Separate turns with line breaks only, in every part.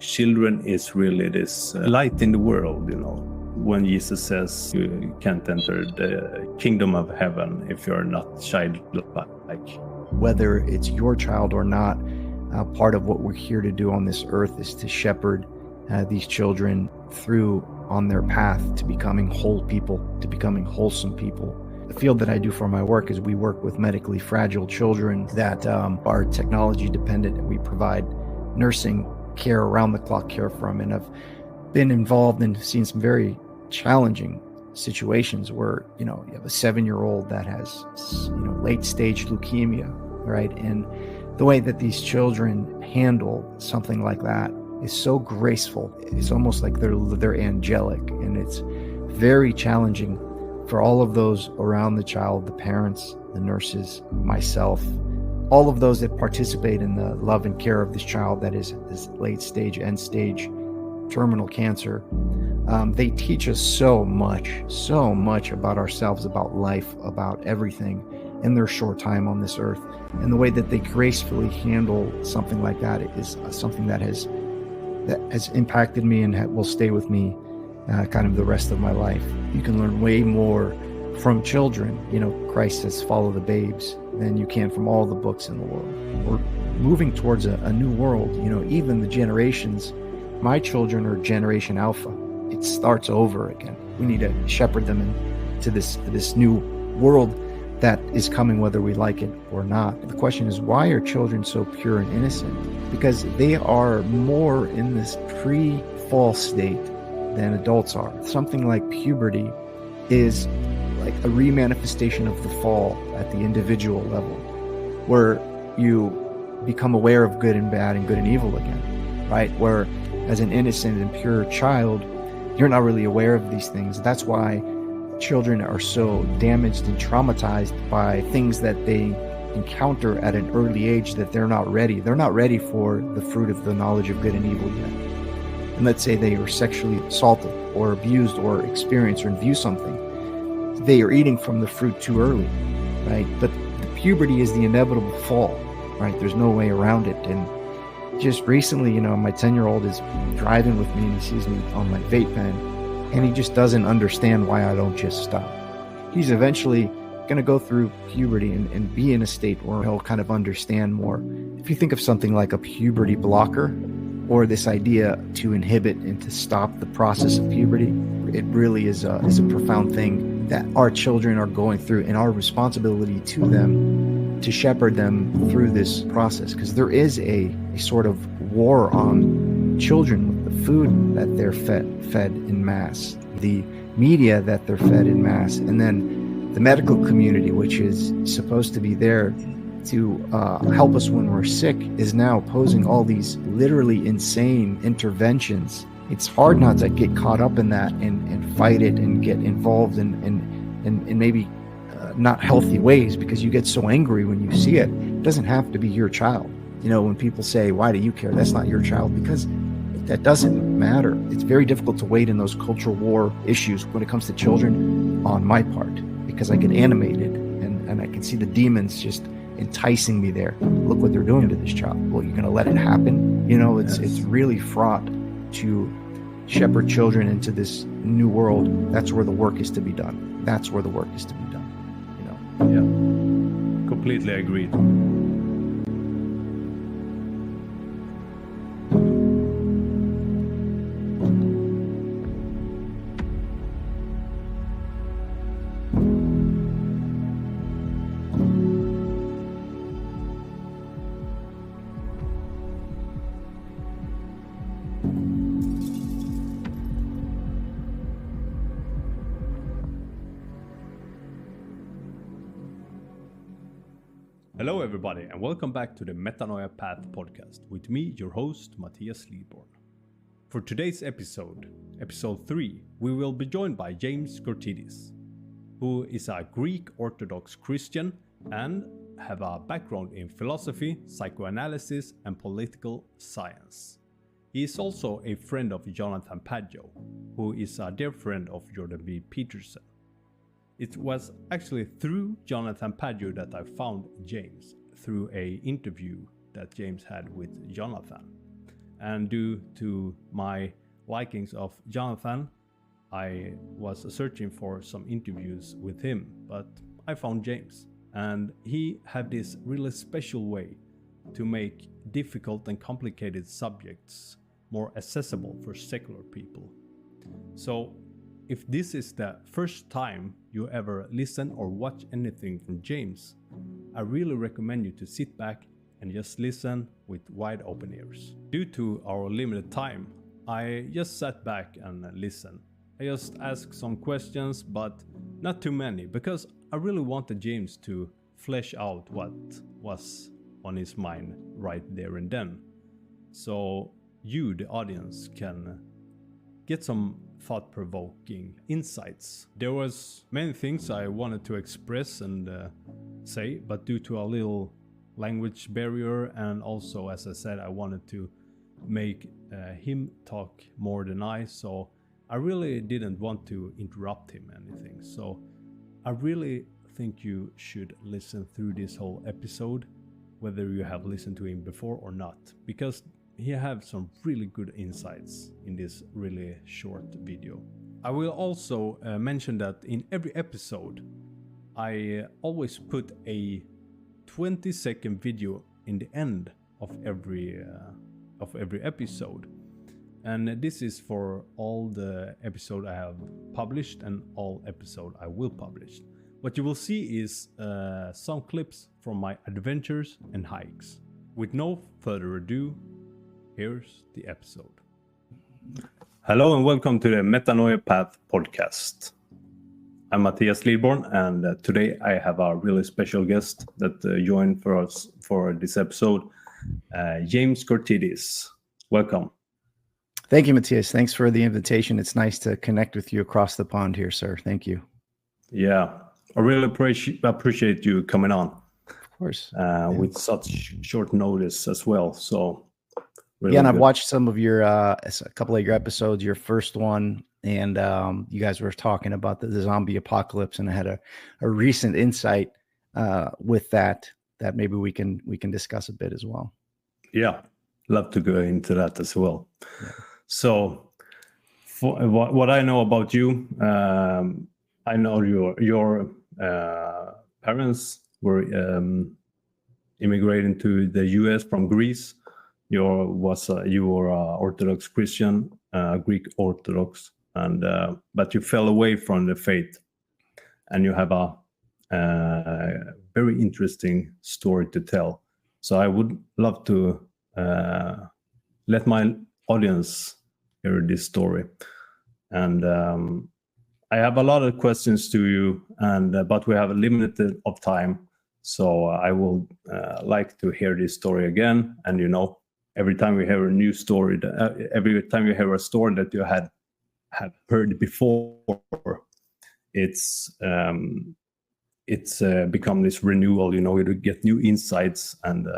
children is really this light in the world, when Jesus says you can't enter the kingdom of heaven if you're not childlike.
Whether it's your child or not, part of what we're here to do on this earth is to shepherd these children through on their path to becoming whole people, to becoming wholesome people. The field that I do for my work is we work with medically fragile children that are technology dependent. We provide nursing care, around the clock care for them. And I've been involved and seen some very challenging situations where, you have a 7-year-old that has, late stage leukemia, right? And the way that these children handle something like that is so graceful. It's almost like they're angelic, and it's very challenging for all of those around the child, the parents, the nurses, myself, all of those that participate in the love and care of this child that is this late stage, end stage, terminal cancer. They teach us so much about ourselves, about life, about everything in their short time on this earth. And the way that they gracefully handle something like that is something that has impacted me and will stay with me kind of the rest of my life. You can learn way more from children. Christ says, follow the babes, than you can from all the books in the world. We're moving towards a new world. Even the generations, my children are Generation Alpha. It starts over again. We need to shepherd them into this new world that is coming, whether we like it or not. The question is, why are children so pure and innocent? Because they are more in this pre-fall state than adults are. Something like puberty is like a remanifestation of the fall at the individual level, where you become aware of good and bad and good and evil again, right? Where as an innocent and pure child, you're not really aware of these things. That's why children are so damaged and traumatized by things that they encounter at an early age, that they're not ready. They're not ready for the fruit of the knowledge of good and evil yet. And let's say they were sexually assaulted or abused or experience or view something. They are eating from the fruit too early, right? But the puberty is the inevitable fall, right? There's no way around it. And just recently, my 10-year-old is driving with me and he sees me on my vape pen, and he just doesn't understand why I don't just stop. He's eventually going to go through puberty and be in a state where he'll kind of understand more. If you think of something like a puberty blocker, or this idea to inhibit and to stop the process of puberty, it really is a profound thing that our children are going through, and our responsibility to them to shepherd them through this process. Because there is a sort of war on children with the food that they're fed in mass, the media that they're fed in mass, and then the medical community, which is supposed to be there to help us when we're sick, is now posing all these literally insane interventions. It's hard not to get caught up in that and fight it and get involved in maybe not healthy ways, because you get so angry when you see it. It doesn't have to be your child. When people say, why do you care? That's not your child, because that doesn't matter. It's very difficult to wade in those cultural war issues when it comes to children on my part, because I get animated and I can see the demons just enticing me there. Look what they're doing to this child. Well, you're going to let it happen? It's really fraught to shepherd children into this new world. That's where the work is to be done. That's where the work is to be done.
Yeah, completely agreed. Hello everybody, and welcome back to the Metanoia Path podcast with me, your host, Mattias Lidborn. For today's episode 3, we will be joined by James Cortidis, who is a Greek Orthodox Christian and have a background in philosophy, psychoanalysis, and political science. He is also a friend of Jonathan Pageau, who is a dear friend of Jordan B. Peterson. It was actually through Jonathan Pageau that I found James, through an interview that James had with Jonathan. And due to my likings of Jonathan, I was searching for some interviews with him, but I found James. And he had this really special way to make difficult and complicated subjects more accessible for secular people. So if this is the first time you ever listen or watch anything from James, I really recommend you to sit back and just listen with wide open ears. Due to our limited time, I just sat back and listened. I just asked some questions, but not too many, because I really wanted James to flesh out what was on his mind right there and then. So you, the audience, can get some thought-provoking insights. There was many things I wanted to express and say, but due to a little language barrier, and also, as I said, I wanted to make him talk more than I, so I really didn't want to interrupt him anything. So I really think you should listen through this whole episode, whether you have listened to him before or not, because he has some really good insights in this really short video. I will also mention that in every episode, I always put a 20-second video in the end of every episode. And this is for all the episode I have published and all episode I will publish. What you will see is some clips from my adventures and hikes. With no further ado, here's the episode. Hello and welcome to the Metanoia Path podcast. I'm Mattias Lidborn, and today I have a really special guest that joined for us for this episode, James Cortidis. Welcome.
Thank you, Mattias. Thanks for the invitation. It's nice to connect with you across the pond here, sir. Thank you.
Yeah, I really appreciate you coming on.
Of course.
With such short notice as well. So
really and I've watched some of your a couple of your episodes, your first one, and you guys were talking about the zombie apocalypse, and I had a recent insight with that maybe we can discuss a bit as well.
Yeah, love to go into that as well. Yeah. So for what I know about you, I know your parents were immigrating to the US from Greece. You were Orthodox Christian, Greek Orthodox, and but you fell away from the faith, and you have a very interesting story to tell. So I would love to let my audience hear this story, and I have a lot of questions to you, and but we have a limited of time, so I will like to hear this story again. And every time we hear a new story, every time you hear a story that you have heard before, it's become this renewal. You get new insights and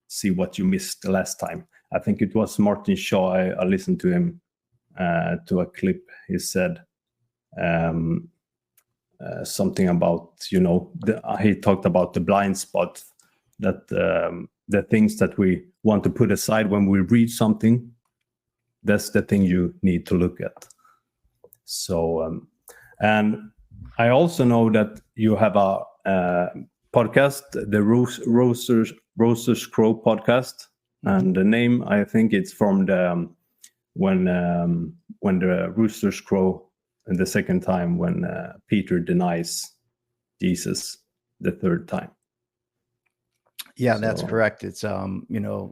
see what you missed the last time. I think it was Martin Shaw. I listened to him to a clip. He said something about he talked about the blind spot, that the things that we want to put aside when we read something, that's the thing you need to look at. So and I also know that you have a podcast, the Roasters Crow podcast, and the name, I think it's from the when the roosters crow and the second time, when Peter denies Jesus the third time.
Yeah, that's correct. It's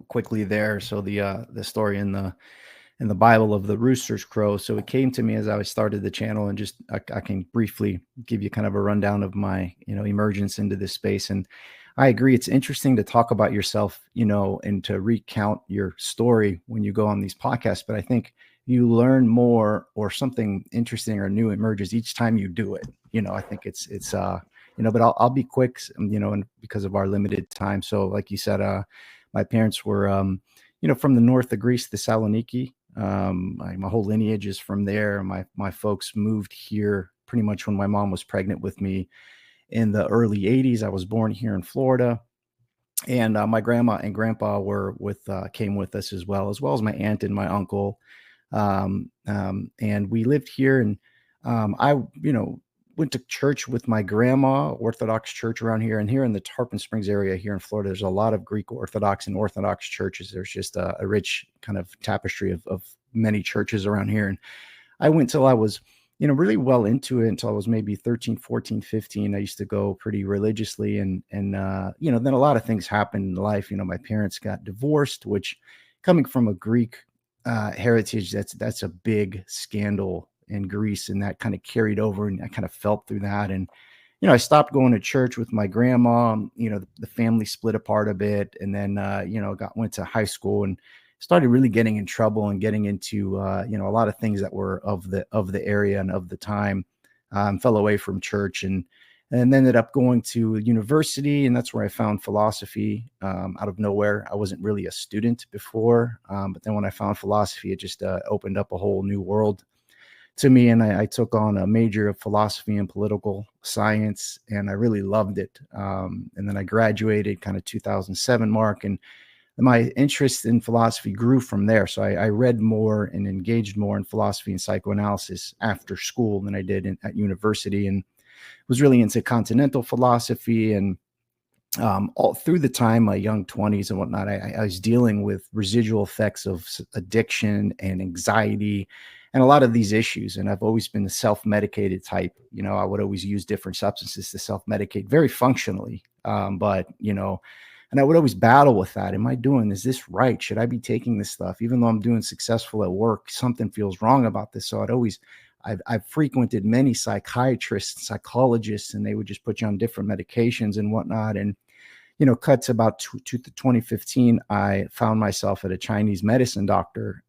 quickly there. So the story in the Bible of the roosters crow. So it came to me as I started the channel, and just I can briefly give you kind of a rundown of my emergence into this space. And I agree, it's interesting to talk about yourself, and to recount your story when you go on these podcasts. But I think you learn more, or something interesting or new emerges each time you do it. I think it's but I'll be quick, and because of our limited time. So like you said, my parents were, from the north of Greece, Thessaloniki. My whole lineage is from there. My folks moved here pretty much when my mom was pregnant with me in the early 80s. I was born here in Florida. And my grandma and grandpa came with us as well as my aunt and my uncle. And we lived here, and I, went to church with my grandma, Orthodox church around here. And here in the Tarpon Springs area here in Florida, there's a lot of Greek Orthodox and Orthodox churches. There's just a rich kind of tapestry of many churches around here. And I went till I was, really well into it until I was maybe 13, 14, 15. I used to go pretty religiously, and then a lot of things happened in life. My parents got divorced, which, coming from a Greek heritage, that's a big scandal in Greece, and that kind of carried over, and I kind of felt through that. And I stopped going to church with my grandma. The family split apart a bit, and then went to high school and started really getting in trouble and getting into a lot of things that were of the area and of the time. Fell away from church, and ended up going to university, and that's where I found philosophy out of nowhere. I wasn't really a student before, but then when I found philosophy, it just opened up a whole new world to me, and I took on a major of philosophy and political science, and I really loved it. And then I graduated kind of 2007 mark, and my interest in philosophy grew from there. So I read more and engaged more in philosophy and psychoanalysis after school than I did at university, and was really into continental philosophy. And all through the time, my young 20s and whatnot, I was dealing with residual effects of addiction and anxiety and a lot of these issues. And I've always been a self-medicated type. I would always use different substances to self-medicate very functionally. And I would always battle with that. Is this right? Should I be taking this stuff? Even though I'm doing successful at work, something feels wrong about this. So I've frequented many psychiatrists, psychologists, and they would just put you on different medications and whatnot. And, cut to about 2015, I found myself at a Chinese medicine doctor.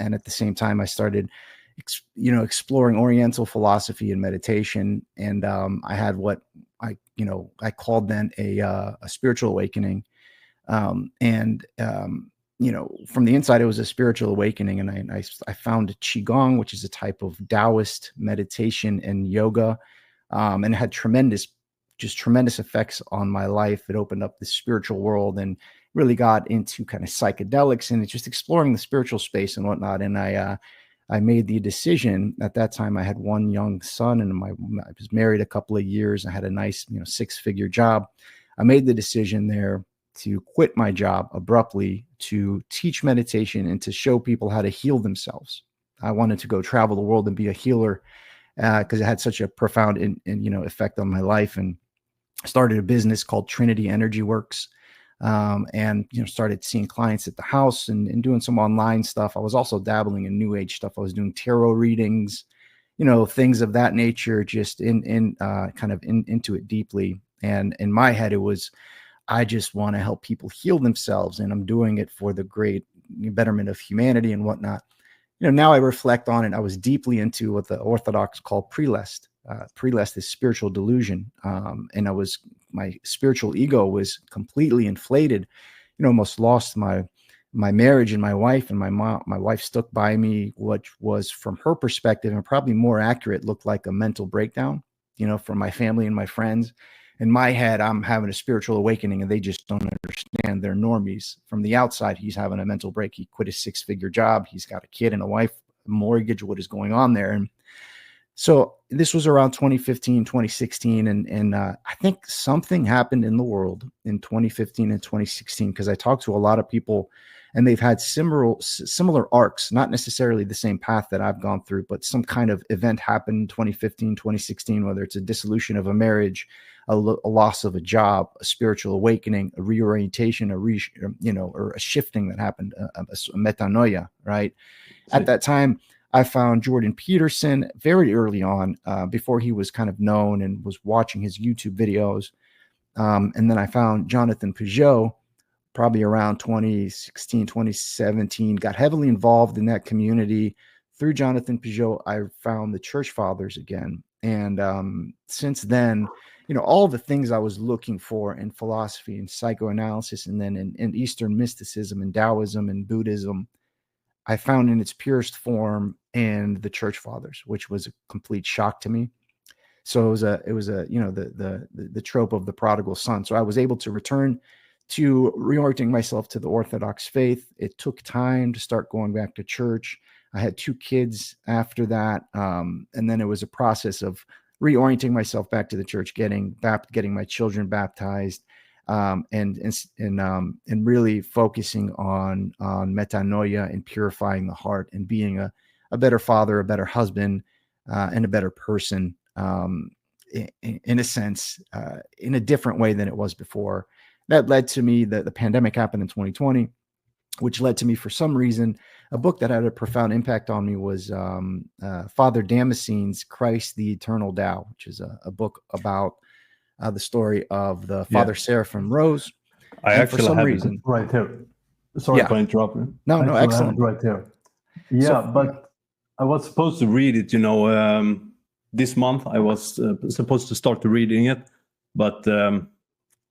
And at the same time, I started, exploring Oriental philosophy and meditation. And I had what I called then a spiritual awakening. From the inside, it was a spiritual awakening. And I found Qigong, which is a type of Taoist meditation and yoga, and it had tremendous effects on my life. It opened up the spiritual world and really got into kind of psychedelics and just exploring the spiritual space and whatnot. And I made the decision at that time. I had one young son, and I was married a couple of years. I had a nice, 6-figure job. I made the decision there to quit my job abruptly to teach meditation and to show people how to heal themselves. I wanted to go travel the world and be a healer because it had such a profound effect on my life. And started a business called Trinity Energy Works. And started seeing clients at the house and doing some online stuff. I was also dabbling in new age stuff. I was doing tarot readings, things of that nature, just into it deeply. And in my head, it was, I just want to help people heal themselves, and I'm doing it for the great betterment of humanity and whatnot. Now I reflect on it. I was deeply into what the Orthodox call prelest. Prelest is spiritual delusion. And my spiritual ego was completely inflated, almost lost my marriage and my wife. And my wife stuck by me, which was, from her perspective, and probably more accurate, looked like a mental breakdown, from my family and my friends. In my head, I'm having a spiritual awakening, and they just don't understand. They're normies. From the outside, he's having a mental break. He quit his 6-figure job. He's got a kid and a wife, a mortgage. What is going on there? And so this was around 2015, 2016. And I think something happened in the world in 2015 and 2016, because I talked to a lot of people, and they've had similar arcs, not necessarily the same path that I've gone through, but some kind of event happened in 2015, 2016, whether it's a dissolution of a marriage, a loss of a job, a spiritual awakening, a reorientation, or a shifting that happened, a metanoia, right? So, at that time, I found Jordan Peterson very early on, before he was kind of known, and was watching his YouTube videos. And then I found Jonathan Peugeot probably around 2016, 2017, got heavily involved in that community. Through Jonathan Peugeot, I found the Church Fathers again. And since then, all the things I was looking for in philosophy and psychoanalysis, and then in Eastern mysticism and Taoism and Buddhism, I found in its purest form in the Church Fathers, which was a complete shock to me. So it was the trope of the prodigal son. So I was able to return to reorienting myself to the Orthodox faith. It took time to start going back to church. I had 2 kids after that. And then it was a process of reorienting myself back to the church, getting my children baptized, and really focusing on metanoia and purifying the heart and being a better father, a better husband, and a better person, in a sense, in a different way than it was before. That led to me, the pandemic happened in 2020, which led to me, for some reason, a book that had a profound impact on me was Father Damascene's Christ, the Eternal Tao, which is a book about the story of the Father Seraphim Rose.
I actually have it right here. Sorry for interrupting.
No, excellent.
Right here. Yeah, but I was supposed to read it, this month. I was supposed to start reading it, but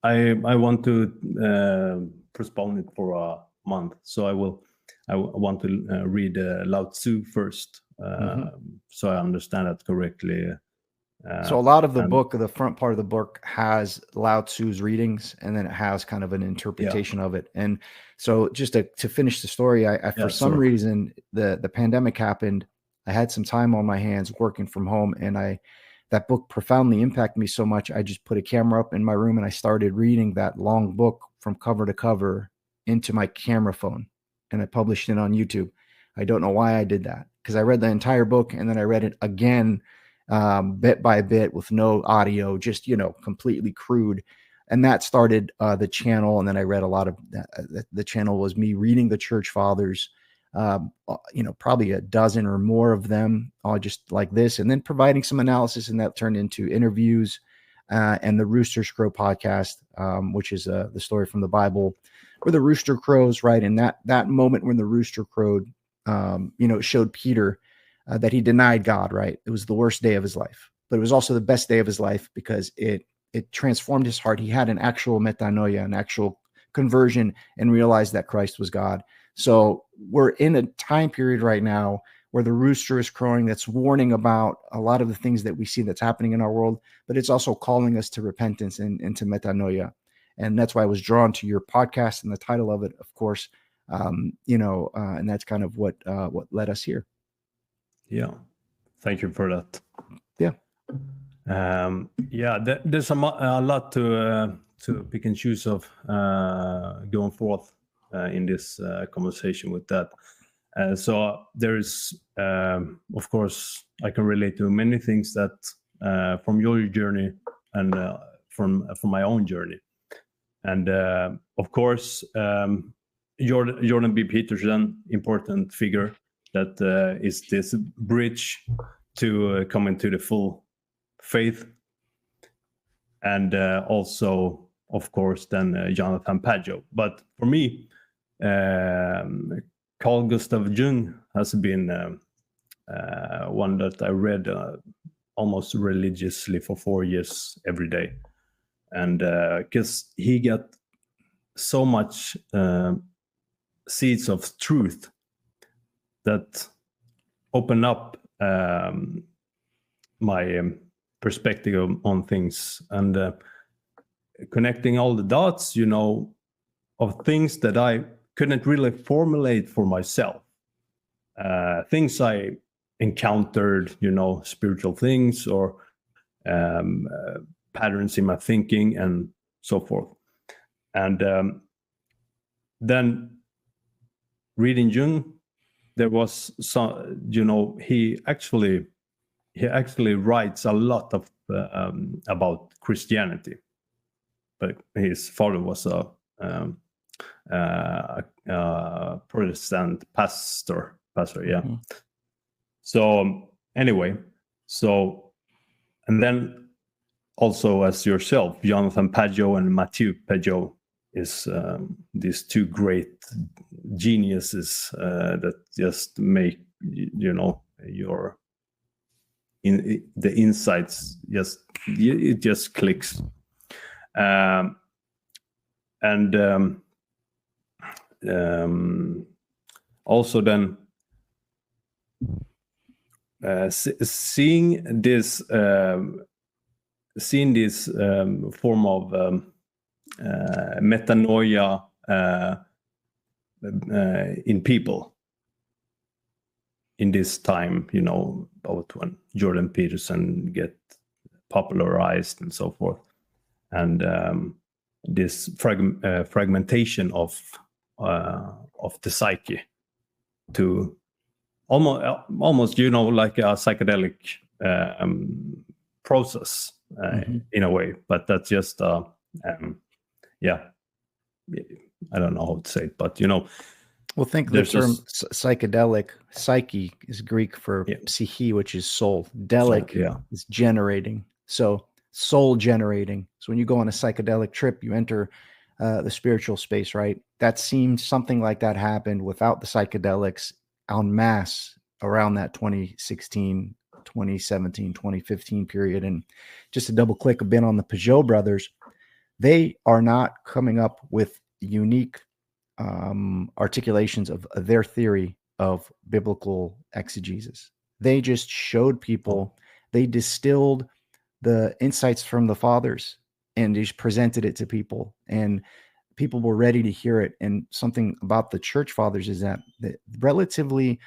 I want to postpone it for a month. So I want to read Lao Tzu first, so I understand that correctly.
So a lot of the book, the front part of the book, has Lao Tzu's readings, and then it has kind of an interpretation of it. And so just to finish the story, I for some reason, the pandemic happened. I had some time on my hands working from home, and that book profoundly impacted me so much. I just put a camera up in my room and I started reading that long book from cover to cover into my camera phone, and I published it on YouTube. I don't know why I did that, because I read the entire book and then I read it again, bit by bit, with no audio, just, completely crude. And that started the channel. And then I read a lot of the channel was me reading the church fathers, probably a dozen or more of them, all just like this, and then providing some analysis, and that turned into interviews, and the Rooster Crow podcast, which is the story from the Bible where the rooster crows, right? And that moment when the rooster crowed, it showed Peter that he denied God, right? It was the worst day of his life, but it was also the best day of his life, because it transformed his heart. He had an actual metanoia, an actual conversion, and realized that Christ was God. So we're in a time period right now where the rooster is crowing, that's warning about a lot of the things that we see that's happening in our world, but it's also calling us to repentance and to metanoia. And that's why I was drawn to your podcast and the title of it, of course, and that's kind of what led us here.
Yeah. Thank you for that.
Yeah.
There's a lot to pick and choose of going forth in this conversation with that. So there's, of course, I can relate to many things that from your journey and from my own journey. And of course, Jordan B. Peterson, important figure that is this bridge to come into the full faith. And also, of course, then Jonathan Pageau. But for me, Carl Gustav Jung has been one that I read almost religiously for 4 years every day. And because he got so much seeds of truth that open up my perspective on things, and connecting all the dots, of things that I couldn't really formulate for myself. Things I encountered, spiritual things or patterns in my thinking and so forth. And then reading Jung, there was some, he actually writes a lot of about Christianity, but his father was a Protestant pastor, yeah. Mm-hmm. So anyway, and then also as yourself, Jonathan Pageau and Mathieu Pageau is these two great geniuses that just make your the insights it just clicks. And also then seeing this form of metanoia in people in this time, about when Jordan Peterson get popularized and so forth, and this fragmentation of the psyche to almost like a psychedelic process in a way, but that's just I don't know how to say it, but
well, think the term psychedelic. Psyche is Greek for psyche, which is soul. Delic is generating, so soul generating. So when you go on a psychedelic trip, you enter the spiritual space, right? That seems something like that happened without the psychedelics en masse around that 2016, 2017, 2015 period. And just to double click a bit on the Peugeot brothers, they are not coming up with unique articulations of their theory of biblical exegesis. They just showed people, they distilled the insights from the fathers and just presented it to people, and people were ready to hear it. And something about the church fathers is that the relatively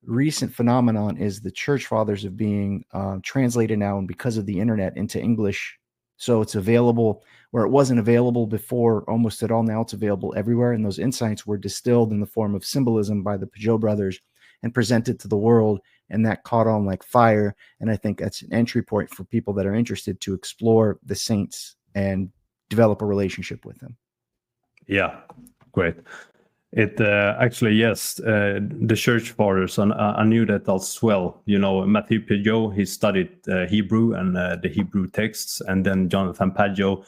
recent phenomenon is the church fathers of being translated now, and because of the internet, into English. So it's available where it wasn't available before almost at all. Now it's available everywhere. And those insights were distilled in the form of symbolism by the Peugeot brothers and presented to the world. And that caught on like fire. And I think that's an entry point for people that are interested to explore the saints and develop a relationship with them.
Yeah, great. It actually, yes, the church fathers, and I knew that as well. Matthew Peugeot, he studied Hebrew and the Hebrew texts, and then Jonathan Pageau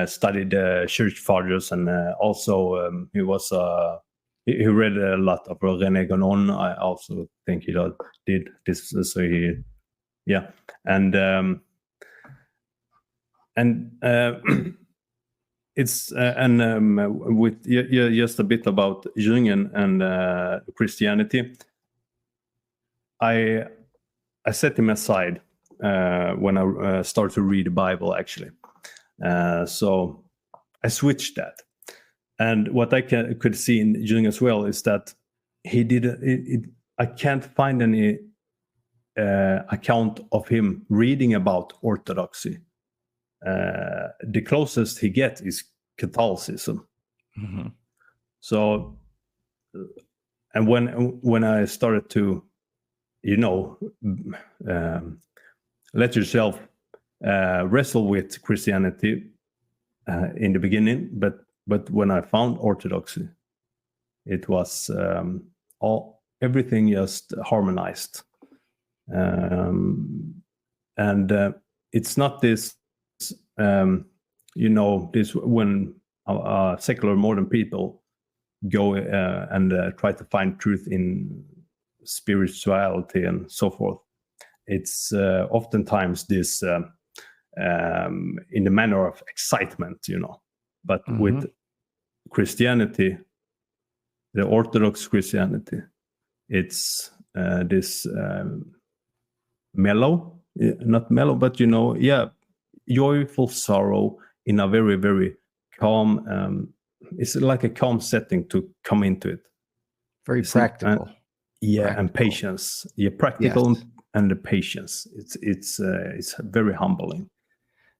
studied the church fathers, and also he was he read a lot of René Guénon. I also think he did this. So it's with just a bit about Jung and Christianity. I set him aside when I started to read the Bible, actually. So I switched that, and what I could see in Jung as well is that he did. I can't find any account of him reading about orthodoxy. The closest he gets is Catholicism.
Mm-hmm.
So, and when I started to, let yourself wrestle with Christianity in the beginning, but when I found orthodoxy, it was everything just harmonized, and it's not this. This when secular modern people go and try to find truth in spirituality and so forth. It's oftentimes this in the manner of excitement, But with Christianity, the Orthodox Christianity, it's this mellow, not mellow, but joyful sorrow in a very, very calm. It's like a calm setting to come into it.
Very practical.
Practical. And patience. Practical, yes. And the patience. It's very humbling.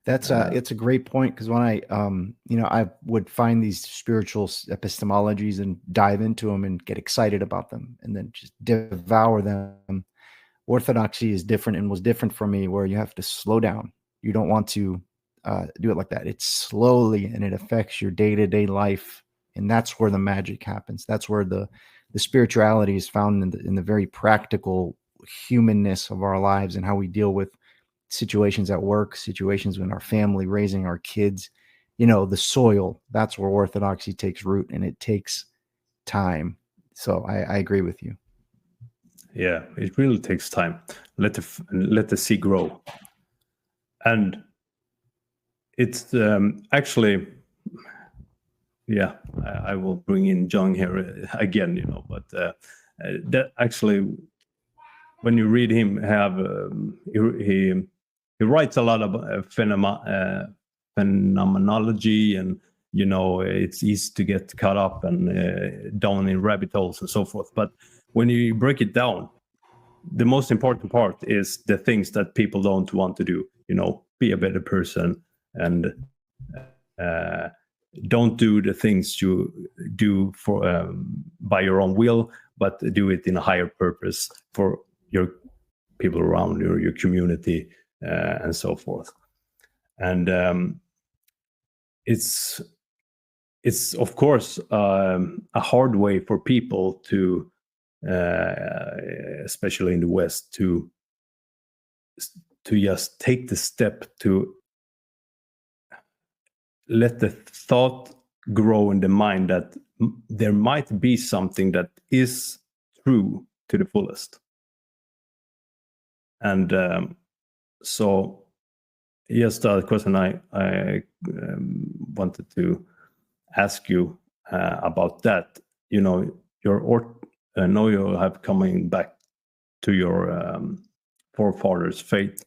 That's it's a great point, because when I would find these spiritual epistemologies and dive into them and get excited about them and then just devour them. Orthodoxy is different and was different for me, where you have to slow down. You don't want to do it like that. It's slowly, and it affects your day-to-day life, and that's where the magic happens. That's where the spirituality is found in the very practical humanness of our lives and how we deal with situations at work, situations in our family, raising our kids. The soil. That's where orthodoxy takes root, and it takes time. So I agree with you.
Yeah, it really takes time. Let the seed grow. And it's actually, I will bring in Jung here again, but that actually, when you read him, he writes a lot about phenomenology and it's easy to get caught up and down in rabbit holes and so forth. But when you break it down, the most important part is the things that people don't want to do. Be a better person, and don't do the things you do for by your own will, but do it in a higher purpose for your people around you, your community, and so forth. And it's of course a hard way for people to, especially in the West, to just take the step to let the thought grow in the mind that there might be something that is true to the fullest. And so just a question I wanted to ask you about that. I know you have coming back to your forefathers' faith,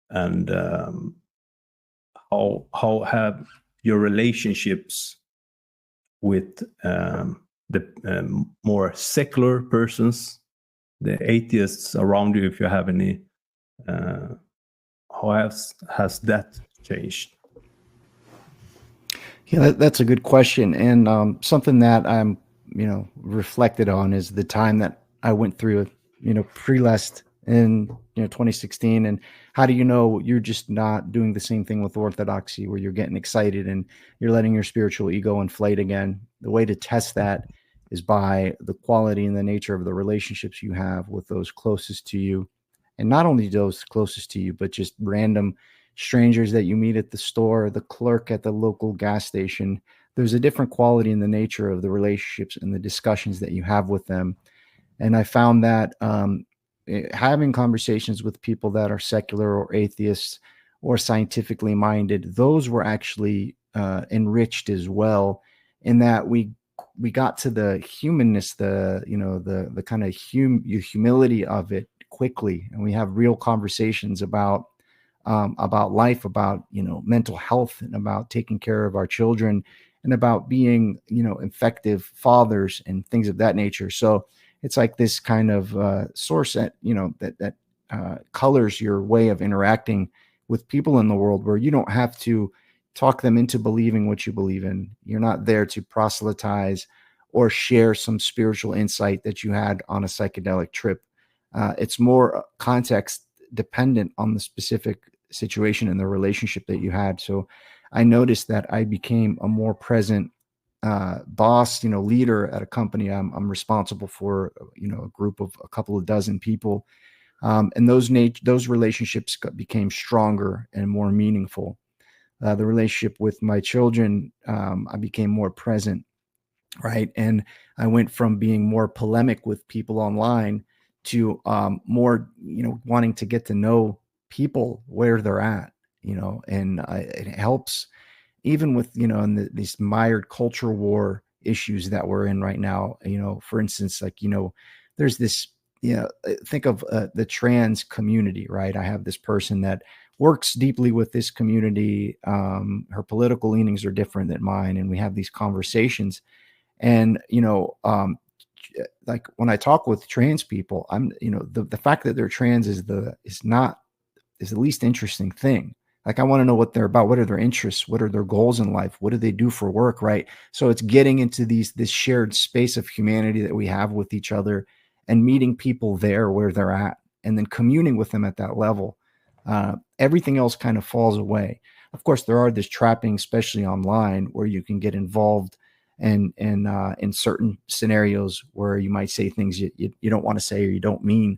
and how have your relationships with the more secular persons, the atheists around you, if you have any, how has that changed?
Yeah, that's a good question, and something that I'm reflected on is the time that I went through pre-lest in 2016. And how do you know you're just not doing the same thing with orthodoxy, where you're getting excited and you're letting your spiritual ego inflate again? The way to test that is by the quality and the nature of the relationships you have with those closest to you, and not only those closest to you, but just random strangers that you meet at the store, the clerk at the local gas station. There's a different quality in the nature of the relationships and the discussions that you have with them. And I found that having conversations with people that are secular or atheists or scientifically minded, those were actually enriched as well, in that we got to the humanness, the kind of humility of it quickly, and we have real conversations about life, about mental health, and about taking care of our children, and about being effective fathers and things of that nature. So it's like this kind of source that that colors your way of interacting with people in the world, where you don't have to talk them into believing what you believe in. You're not there to proselytize or share some spiritual insight that you had on a psychedelic trip. It's more context dependent on the specific situation and the relationship that you had. So I noticed that I became a more present boss, leader at a company. I'm responsible for, a group of a couple of dozen people. And those relationships became stronger and more meaningful. The relationship with my children, I became more present, right? And I went from being more polemic with people online to more, wanting to get to know people where they're at, and it helps even with, in these mired culture war issues that we're in right now. For instance, like, there's this, think of the trans community, right? I have this person that works deeply with this community. Her political leanings are different than mine, and we have these conversations. And, like when I talk with trans people, I'm, the fact that they're trans is the least interesting thing. Like, I want to know what they're about. What are their interests? What are their goals in life? What do they do for work? Right. So it's getting into this shared space of humanity that we have with each other, and meeting people there where they're at, and then communing with them at that level. Everything else kind of falls away. Of course, there are this trapping, especially online, where you can get involved and in certain scenarios where you might say things you don't want to say or you don't mean.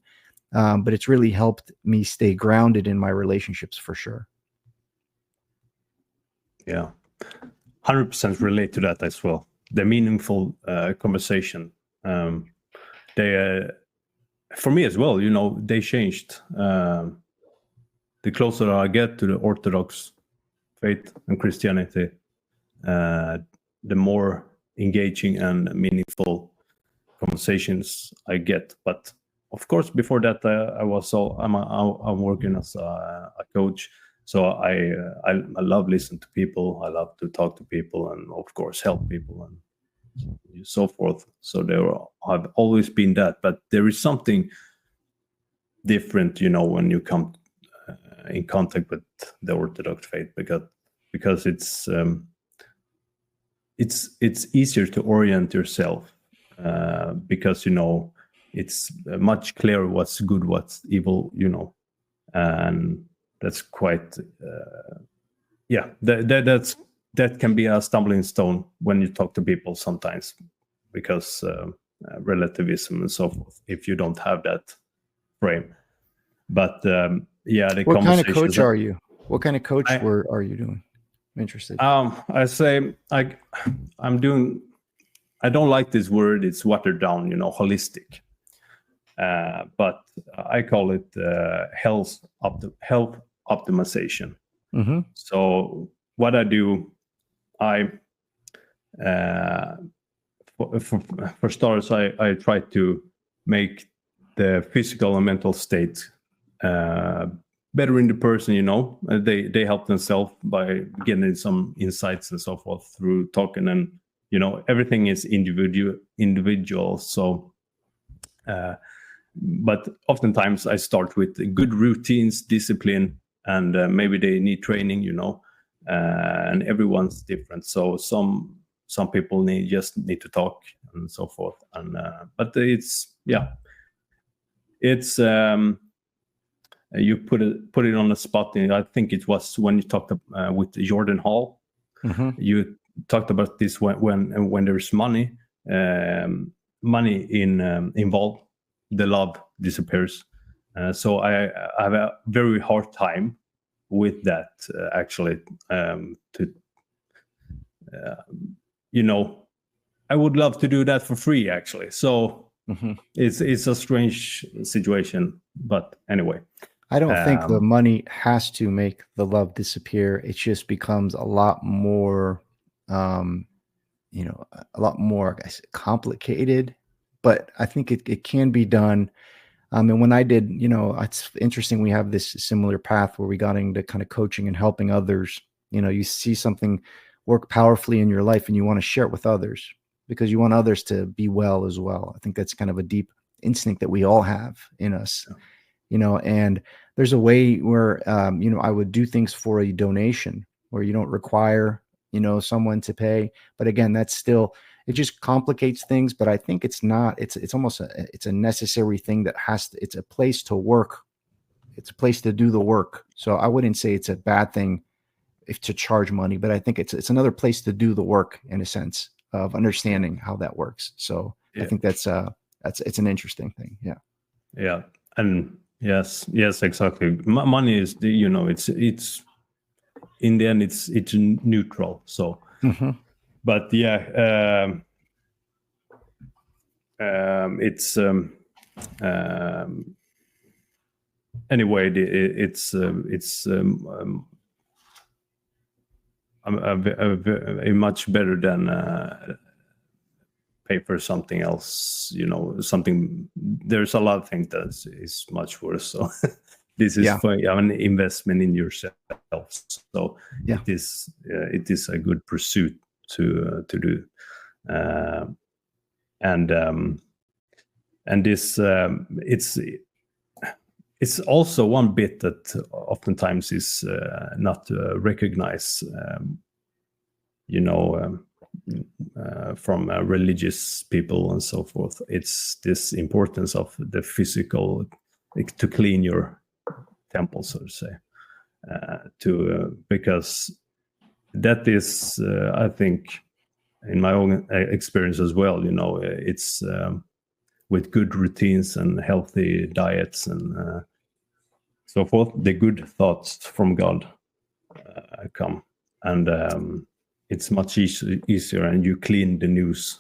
But it's really helped me stay grounded in my relationships, for sure.
Yeah, 100% relate to that as well. The meaningful conversation. They, for me as well, they changed. The closer I get to the Orthodox faith and Christianity, the more engaging and meaningful conversations I get. But of course, before that, I'm working as a coach, So I love listening to people. I love to talk to people, and of course help people and so forth. So have always been that, but there is something different, when you come in contact with the Orthodox faith, because it's easier to orient yourself, because it's much clearer what's good, what's evil, and that's quite that can be a stumbling stone when you talk to people sometimes, because relativism and so forth, if you don't have that frame. But the
What kind of coach are you? What kind of coach are you doing? I'm interested.
I say I'm doing. I don't like this word. It's watered down, holistic. But I call it health optimization.
Mm-hmm.
So what I do, for starters, I try to make the physical and mental state better in the person. They help themselves by getting some insights and so forth through talking, and everything is individual. So but oftentimes I start with good routines, discipline, and maybe they need training, and everyone's different. So some people just need to talk and so forth. And but it's you put it on the spot. I think it was when you talked with Jordan Hall.
Mm-hmm.
You talked about this when there's money involved, the love disappears. So I have a very hard time with that, actually. I would love to do that for free, actually. So
mm-hmm.
it's a strange situation, but anyway.
I don't think the money has to make the love disappear. It just becomes a lot more, a lot more complicated. But I think it can be done. And when I did, it's interesting. We have this similar path where we got into kind of coaching and helping others. You see something work powerfully in your life and you want to share it with others because you want others to be well as well. I think that's kind of a deep instinct that we all have in us, and there's a way where, I would do things for a donation where you don't require, someone to pay. But again, that's still, it just complicates things. But I think it's not, it's almost it's a necessary thing that it's a place to work. It's a place to do the work. So I wouldn't say it's a bad thing to charge money, but I think it's another place to do the work in a sense of understanding how that works. So I think it's an interesting thing. Yeah.
Yeah. And yes, exactly. Money is it's in the end, it's neutral. So,
mm-hmm.
But it's anyway, it's a much better than pay for something else. Something. There's a lot of things that is much worse. So this is for an investment in yourself. So it is a good pursuit to do, and this it's also one bit that oftentimes is not recognized, from religious people and so forth. It's this importance of the physical, to clean your temple, so to say, because that is, I think, in my own experience as well, it's with good routines and healthy diets and so forth, the good thoughts from God come, and it's much easier, and you clean the news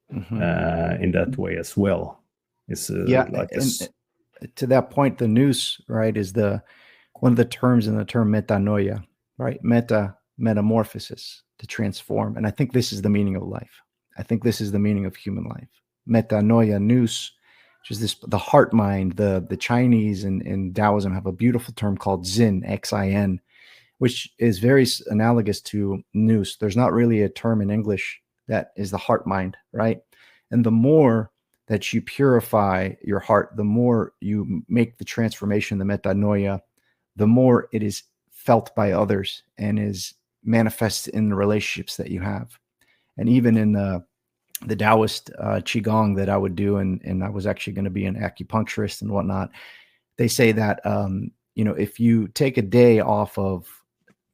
in that way as well. It's
to that point, the nous, right, is one of the terms in the term metanoia, right? Metamorphosis, to transform. And I think this is the meaning of life. I think this is the meaning of human life. Metanoia, nous, which is the heart mind. The Chinese and Taoism have a beautiful term called Zin, Xin, which is very analogous to nous. There's not really a term in English that is the heart mind, right? And the more that you purify your heart, the more you make the transformation, the metanoia, the more it is felt by others and is manifest in the relationships that you have. And even in the Taoist Qigong that I would do, and I was actually going to be an acupuncturist and whatnot, they say that, if you take a day off of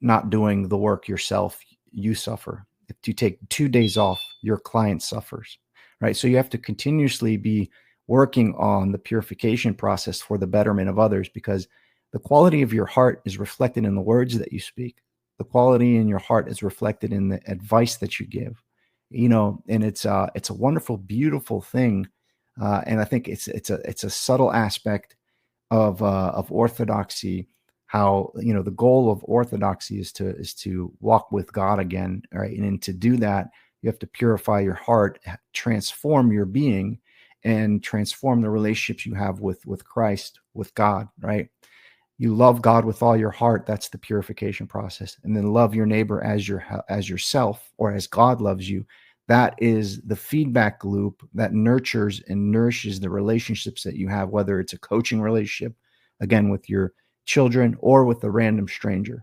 not doing the work yourself, you suffer. If you take 2 days off, your client suffers, right? So you have to continuously be working on the purification process for the betterment of others, because the quality of your heart is reflected in the words that you speak. The quality in your heart is reflected in the advice that you give, and it's a wonderful, beautiful thing. And I think it's a subtle aspect of orthodoxy, how, the goal of orthodoxy is to walk with God again, right? And to do that, you have to purify your heart, transform your being, and transform the relationships you have with Christ, with God, right? You love God with all your heart. That's the purification process. And then love your neighbor as yourself, or as God loves you. That is the feedback loop that nurtures and nourishes the relationships that you have, whether it's a coaching relationship, again, with your children, or with a random stranger.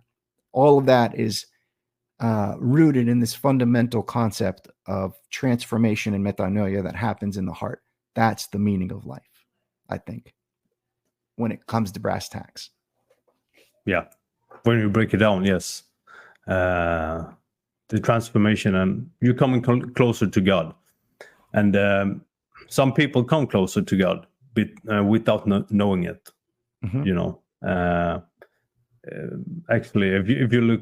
All of that is rooted in this fundamental concept of transformation and metanoia that happens in the heart. That's the meaning of life, I think, when it comes to brass tacks.
Yeah, when you break it down, yes. The transformation, and you're coming closer to God. And some people come closer to God without knowing it. Mm-hmm. Actually, if you look,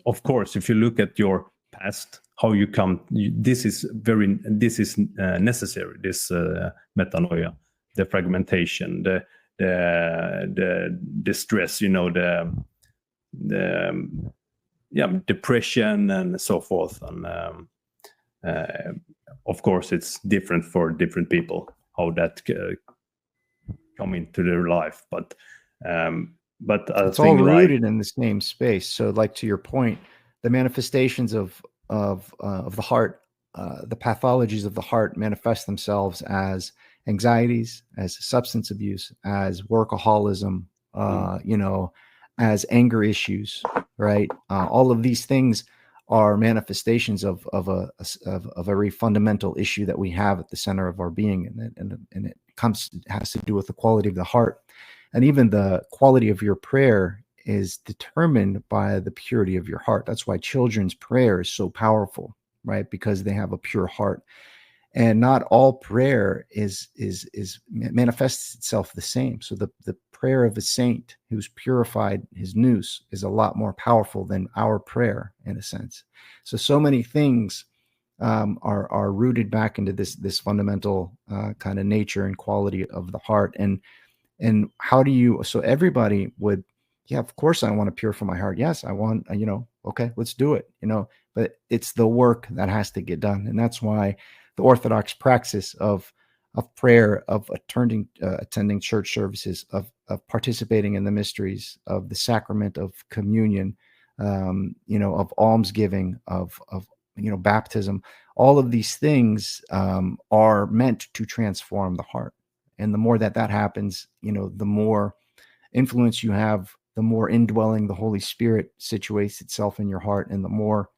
of course, if you look at your past, how you come, this is necessary. This metanoia, the fragmentation, the stress, the depression and so forth. And of course, it's different for different people how that come into their life, but
it's all rooted in the same space. So, like, to your point, the manifestations of the heart, the pathologies of the heart manifest themselves as anxieties, as substance abuse, as workaholism, as anger issues, right? All of these things are manifestations of a very fundamental issue that we have at the center of our being, and it has to do with the quality of the heart. And even the quality of your prayer is determined by the purity of your heart. That's why children's prayer is so powerful, right? Because they have a pure heart. And not all prayer is manifests itself the same. So the prayer of a saint who's purified his nous is a lot more powerful than our prayer, in a sense. So many things are rooted back into this fundamental kind of nature and quality of the heart. And how do you? So everybody would, yeah, of course I want to purify my heart. Yes, I want. Okay, let's do it. But it's the work that has to get done, and that's why the Orthodox praxis of prayer, of attending church services, of participating in the mysteries, of the sacrament of communion, of almsgiving, of baptism. All of these things are meant to transform the heart, and the more that happens, the more influence you have, the more indwelling the Holy Spirit situates itself in your heart, and the more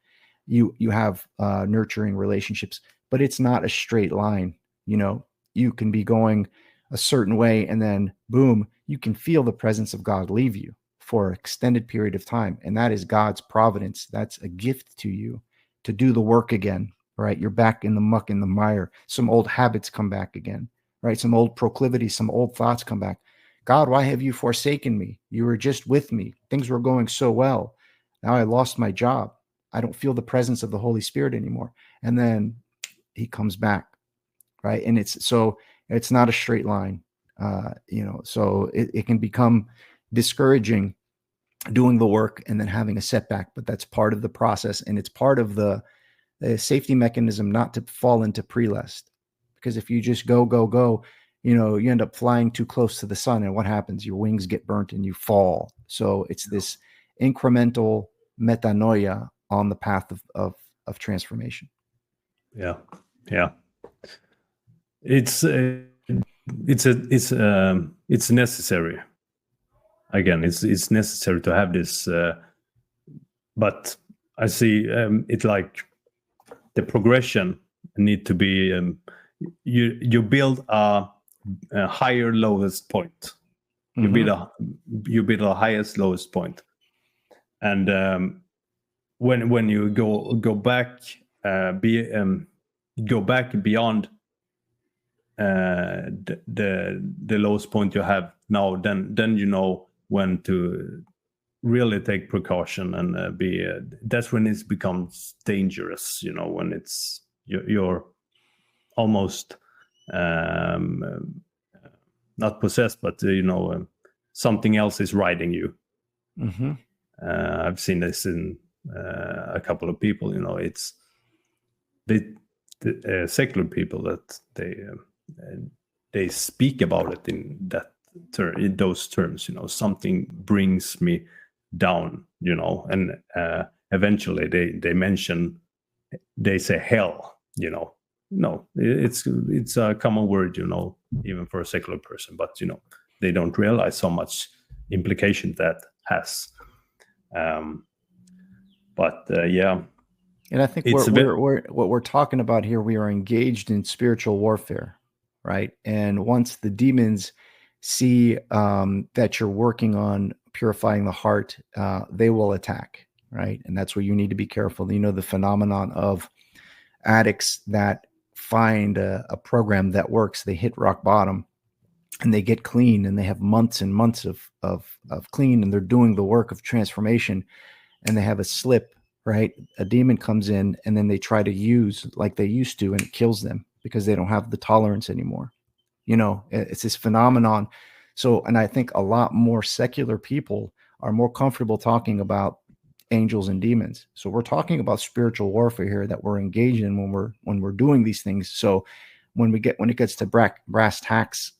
you have nurturing relationships. But it's not a straight line. You can be going a certain way, and then boom, you can feel the presence of God leave you for an extended period of time. And that is God's providence. That's a gift to you to do the work again, right? You're back in the muck, in the mire. Some old habits come back again, right? Some old proclivities, some old thoughts come back. God, why have you forsaken me? You were just with me. Things were going so well. Now I lost my job. I don't feel the presence of the Holy Spirit anymore. And then he comes back, right? And it's not a straight line, so it can become discouraging doing the work and then having a setback, but that's part of the process. And it's part of the safety mechanism not to fall into prelest, because if you just go, you end up flying too close to the sun, and what happens? Your wings get burnt and you fall. So it's this incremental metanoia on the path of transformation.
Yeah. It's necessary. Again, it's necessary to have this, but I see it like the progression need to be you build a higher lowest point. You build a highest lowest point, and when you go back go back beyond the lowest point you have now, then you know when to really take precaution and be that's when it becomes dangerous, you know, when it's you're almost not possessed, but you know, something else is riding you. I've seen this in a couple of people, you know. It's the secular people that they speak about it in that in those terms, you know. Something brings me down, you know, and eventually they say hell, you know. No, it's a common word, you know, even for a secular person, but you know, they don't realize how much implication that has. Yeah.
And I think what we're talking about here, we are engaged in spiritual warfare, right? And once the demons see that you're working on purifying the heart, they will attack, right? And that's where you need to be careful. You know, the phenomenon of addicts that find a program that works, they hit rock bottom and they get clean, and they have months and months of clean, and they're doing the work of transformation, and they have a slip, right? A demon comes in and then they try to use like they used to, and it kills them because they don't have the tolerance anymore. You know, it's this phenomenon. So, and I think a lot more secular people are more comfortable talking about angels and demons. So we're talking about spiritual warfare here that we're engaged in when we're doing these things. So when it gets to brass tacks,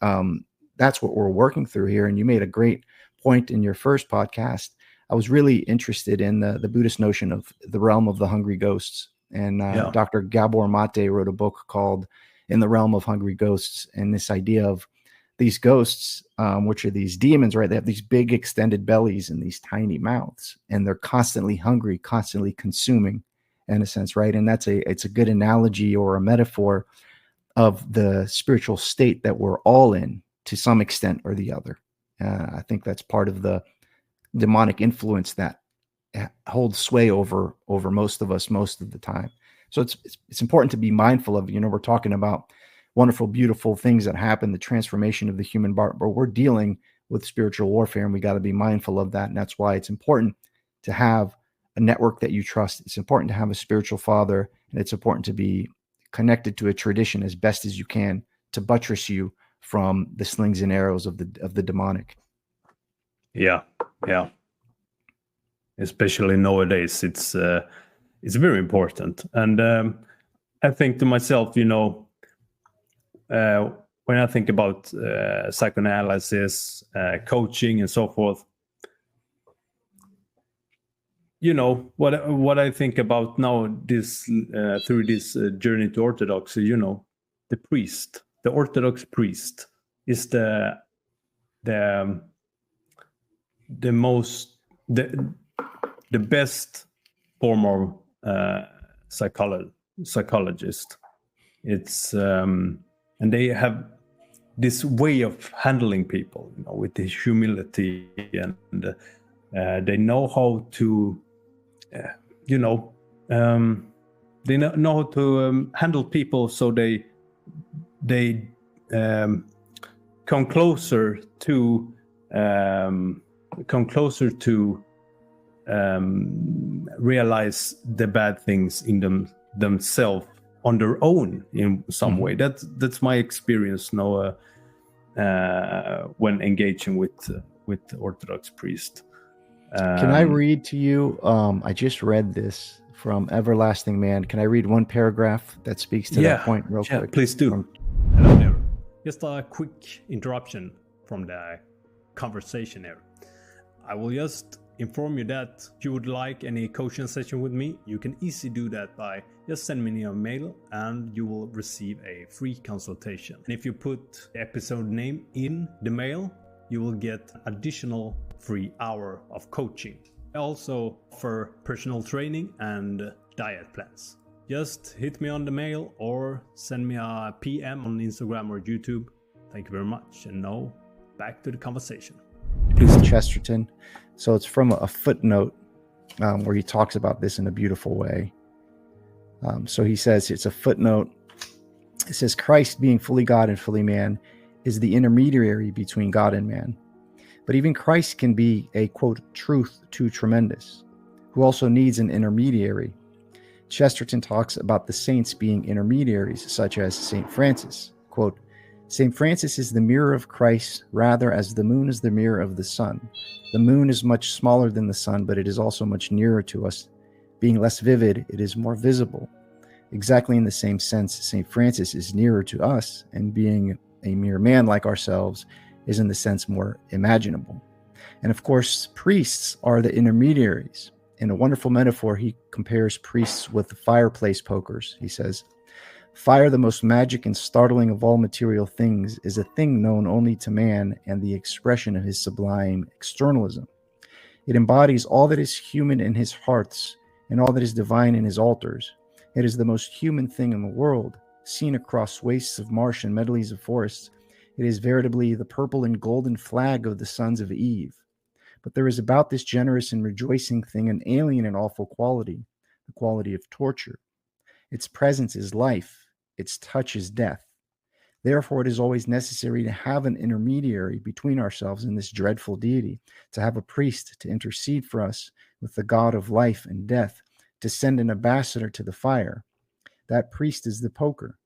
that's what we're working through here. And you made a great point in your first podcast. I was really interested in the Buddhist notion of the realm of the hungry ghosts. And Dr. Gabor Mate wrote a book called In the Realm of Hungry Ghosts. And this idea of these ghosts, which are these demons, right? They have these big extended bellies and these tiny mouths, and they're constantly hungry, constantly consuming, in a sense, right? And it's a good analogy or a metaphor of the spiritual state that we're all in to some extent or the other. I think that's part of the demonic influence that holds sway over most of us most of the time. So it's important to be mindful of. You know, we're talking about wonderful, beautiful things that happen, the transformation of the human heart, but we're dealing with spiritual warfare, and we got to be mindful of that. And that's why it's important to have a network that you trust. It's important to have a spiritual father, and it's important to be connected to a tradition as best as you can to buttress you from the slings and arrows of the demonic.
Yeah. Especially nowadays, it's very important. And I think to myself, you know, when I think about psychoanalysis, coaching, and so forth, you know, what I think about now, this through this journey to orthodoxy, you know, the Orthodox priest is the best form of psychologist. It's and they have this way of handling people, you know, with the humility, and they know how to, you know, they know how to handle people, so they come closer to realize the bad things in themselves on their own in some way. That's my experience now when engaging with Orthodox priest.
Can I read to you? I just read this from Everlasting Man. Can I read one paragraph that speaks to that point real quick?
Please do. Hello there. Just a quick interruption from the conversation here. I will just inform you that if you would like any coaching session with me, you can easily do that by just send me a mail and you will receive a free consultation. And if you put the episode name in the mail, you will get additional free hour of coaching. I also offer personal training and diet plans. Just hit me on the mail or send me a PM on Instagram or YouTube. Thank you very much. And now back to the conversation.
Bruce Chesterton. So it's from a footnote where he talks about this in a beautiful way. So he says, it's a footnote. It says, Christ being fully God and fully man is the intermediary between God and man. But even Christ can be a, quote, truth too tremendous, who also needs an intermediary. Chesterton talks about the saints being intermediaries, such as St. Francis. Quote, St. Francis is the mirror of Christ, rather as the moon is the mirror of the sun. The moon is much smaller than the sun, but it is also much nearer to us. Being less vivid, it is more visible. Exactly in the same sense, St. Francis is nearer to us, and being a mere man like ourselves is in the sense more imaginable. And of course, priests are the intermediaries. In a wonderful metaphor, he compares priests with fireplace pokers. He says, fire, the most magic and startling of all material things, is a thing known only to man and the expression of his sublime externalism. It embodies all that is human in his hearths and all that is divine in his altars. It is the most human thing in the world. Seen across wastes of marsh and medleys of forests, it is veritably the purple and golden flag of the sons of Eve. But there is about this generous and rejoicing thing an alien and awful quality, the quality of torture. Its presence is life, its touch is death. Therefore, it is always necessary to have an intermediary between ourselves and this dreadful deity, to have a priest to intercede for us with the God of life and death, to send an ambassador to the fire. That priest is the poker,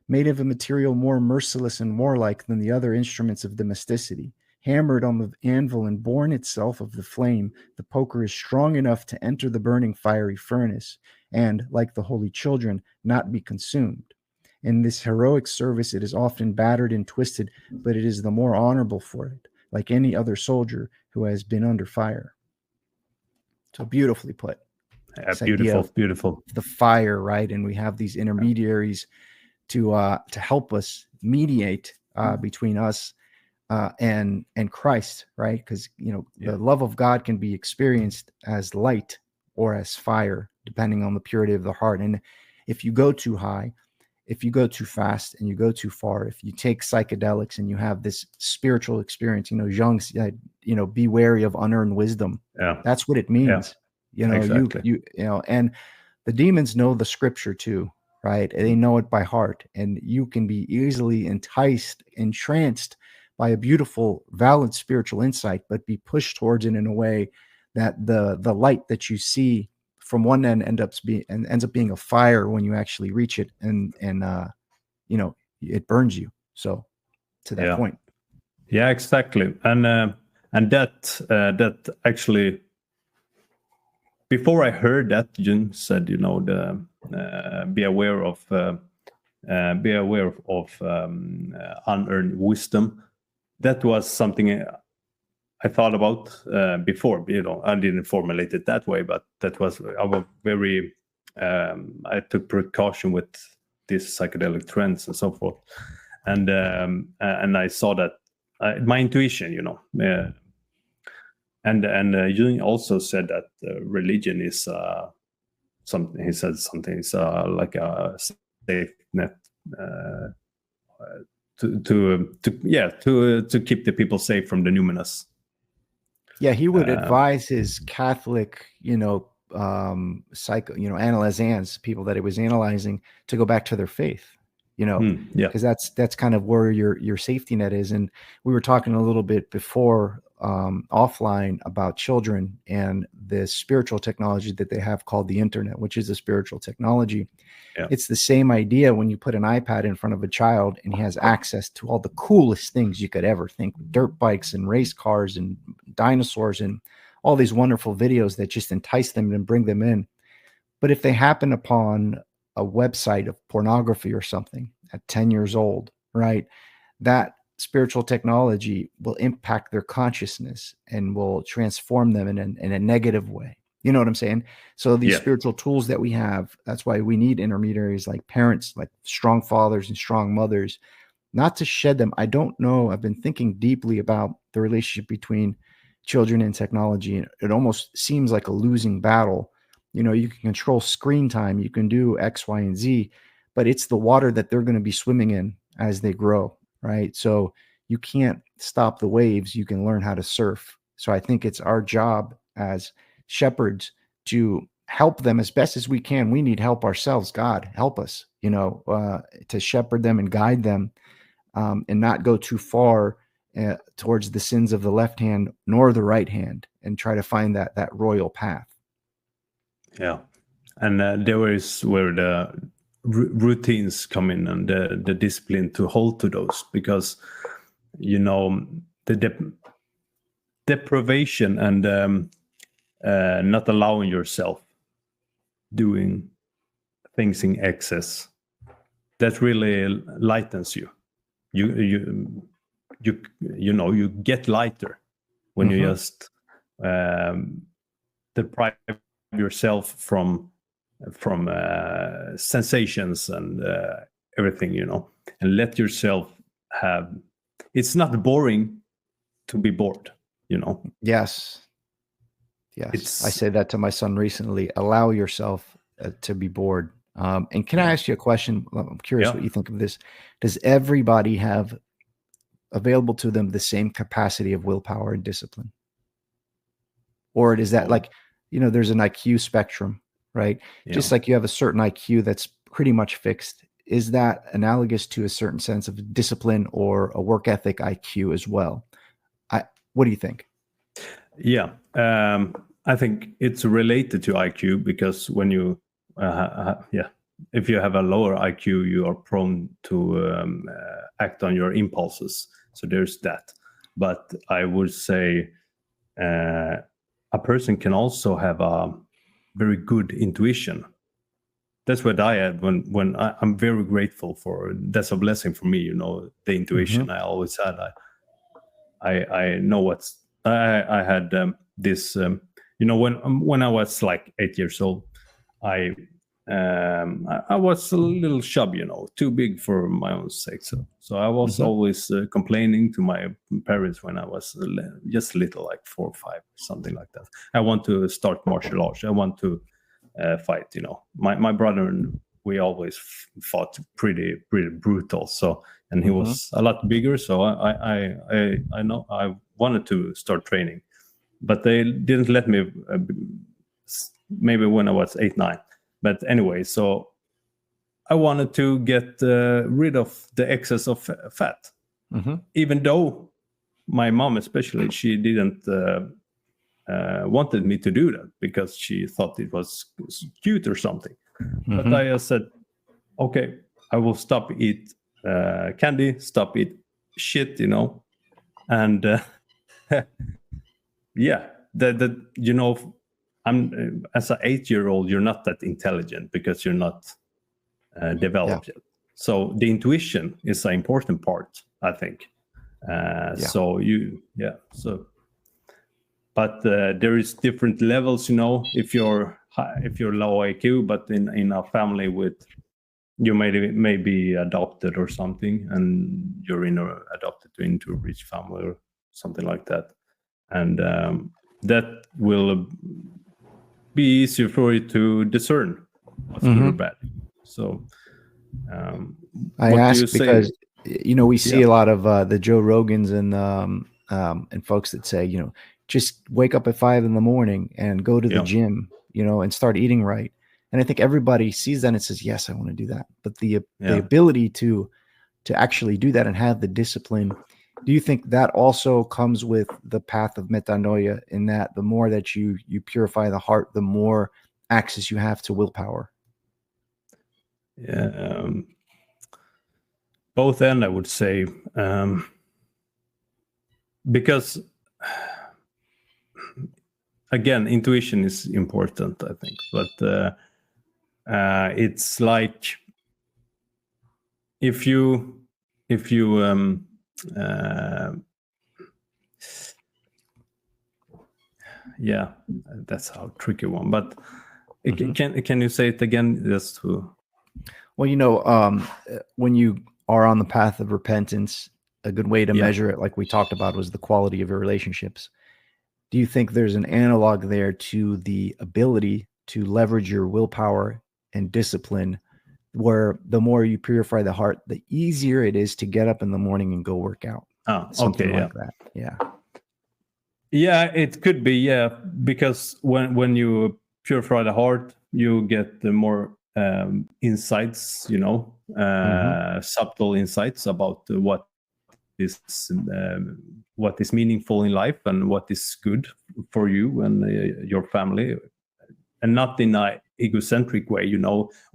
made of a material more merciless and warlike than the other instruments of domesticity. Hammered on the anvil and born itself of the flame, the poker is strong enough to enter the burning fiery furnace and, like the holy children, not be consumed. In this heroic service it is often battered and twisted, but it is the more honorable for it, like any other soldier who has been under fire. So beautifully put.
Yeah, beautiful.
The fire, right? And we have these intermediaries to help us mediate between us and Christ, right? Because the love of God can be experienced as light or as fire, depending on the purity of the heart. And if you go too high, if you go too fast, and you go too far, if you take psychedelics and you have this spiritual experience, Jung said, be wary of unearned wisdom.
Yeah,
that's what it means.
Exactly.
And the demons know the scripture too, right? They know it by heart, and you can be easily entranced by a beautiful, valid spiritual insight, but be pushed towards it in a way that the light that you see from one end ends up being a fire when you actually reach it, and it burns you. So to that point.
Yeah, exactly. And that actually, before I heard that, Jun said, be aware of unearned wisdom. That was something I thought about before. I didn't formulate it that way, but that was I took precaution with these psychedelic trends and so forth, and I saw that my intuition, and Jung also said that religion is something. He said something is like a safe net to keep the people safe from the numinous.
Yeah, he would advise his Catholic, analyzans, people that he was analyzing, to go back to their faith, because that's kind of where your safety net is. And we were talking a little bit before offline about children and the spiritual technology that they have called the internet, which is a spiritual technology. Yeah. It's the same idea when you put an iPad in front of a child and he has access to all the coolest things you could ever think, dirt bikes and race cars and dinosaurs and all these wonderful videos that just entice them and bring them in. But if they happen upon a website of pornography or something at 10 years old, right, that spiritual technology will impact their consciousness and will transform them in a negative way. You know what I'm saying? So these spiritual tools that we have, that's why we need intermediaries like parents, like strong fathers and strong mothers, not to shed them. I don't know. I've been thinking deeply about the relationship between children and technology. And it almost seems like a losing battle. You know, you can control screen time, you can do X, Y, and Z, but it's the water that they're going to be swimming in as they grow, right? So you can't stop the waves. You can learn how to surf. So I think it's our job as shepherds to help them as best as we can. We need help ourselves. God, help us, to shepherd them and guide them, and not go too far towards the sins of the left hand nor the right hand, and try to find that royal path.
Yeah. And there is where the routines come in, and the discipline to hold to those, because, the deprivation and not allowing yourself doing things in excess, that really lightens you. You get lighter when you just deprive yourself from sensations and everything, and let yourself have. It's not boring to be bored,
Yes. I said that to my son recently. Allow yourself to be bored. And can I ask you a question? I'm curious what you think of this. Does everybody have available to them the same capacity of willpower and discipline? Or is that there's an IQ spectrum, right? Yeah. Just like you have a certain IQ that's pretty much fixed. Is that analogous to a certain sense of discipline or a work ethic IQ as well? What do you think?
Yeah, I think it's related to IQ, because when you, if you have a lower IQ, you are prone to act on your impulses. So there's that. But I would say a person can also have a very good intuition. That's what I had when I'm very grateful for. That's a blessing for me, the intuition I always had. I know what's. I had this, when I was like 8 years old, I was a little chub, too big for my own sake. So I was always complaining to my parents when I was just little, like 4 or 5, something like that. I want to start martial arts. I want to fight. My brother and we always fought pretty brutal. So, and he was a lot bigger. So I know I wanted to start training, but they didn't let me. Maybe when I was 8, 9. But anyway, so I wanted to get rid of the excess of fat, even though my mom, especially, she didn't wanted me to do that because she thought it was cute or something. But I said, okay, I will stop eat candy, stop eat shit, and I'm as an 8-year-old, you're not that intelligent because you're not developed yet. So the intuition is an important part, I think. But there is different levels, if you're low IQ, but in a family with, you may be adopted or something, and you're adopted into a rich family or something like that, and that will be easier for you to discern what's good or bad. So
I ask because we see a lot of the Joe Rogans and folks that say, just wake up at 5 a.m. and go to the gym, and start eating right. And I think everybody sees that and says, yes, I want to do that. But the ability to actually do that and have the discipline, do you think that also comes with the path of metanoia, in that the more that you purify the heart, the more access you have to willpower?
Yeah, both end, I would say, because again, intuition is important, I think, but it's like if you yeah, that's a tricky one. But can you say it again, just to?
Well, when you are on the path of repentance, a good way to measure it, like we talked about, was the quality of your relationships. Do you think there's an analog there to the ability to leverage your willpower and discipline, where the more you purify the heart, the easier it is to get up in the morning and go work out? Something like that.
Yeah, it could be. Yeah, because when you purify the heart, you get the more insights, subtle insights about what is meaningful in life and what is good for you and your family, and not in an egocentric way.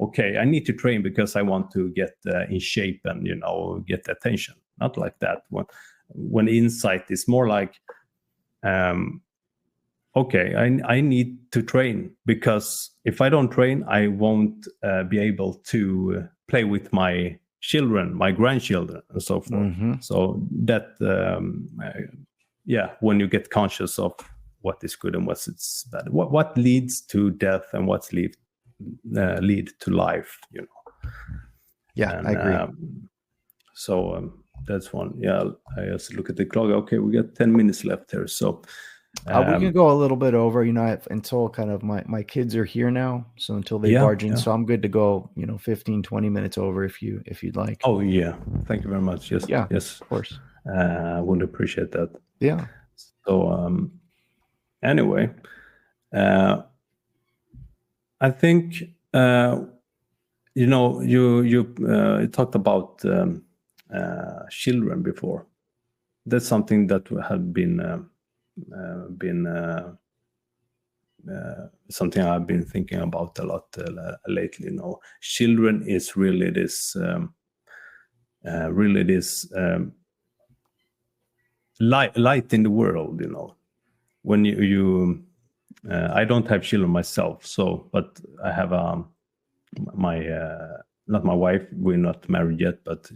Okay, I need to train because I want to get in shape and get attention. Not like that. When insight is more like, okay, I need to train, because if I don't train, I won't be able to play with my children, my grandchildren, and so forth. So that, when you get conscious of what is good and what's bad, what leads to death and what's lead to life,
Yeah, I agree.
So that's one. Yeah, I just look at the clock. Okay, we got 10 minutes left here. So
we can go a little bit over, until kind of my kids are here now. So until they barge in, so I'm good to go, 15, 20 minutes over if you'd like.
Oh yeah. Thank you very much. Yes.
Yeah,
yes.
Of course.
Would appreciate that.
Yeah.
So, anyway, I think, you talked about children before. That's something that had been something I've been thinking about a lot lately. Children is really this light in the world. When you I don't have children myself, but I have not my wife, we're not married yet, but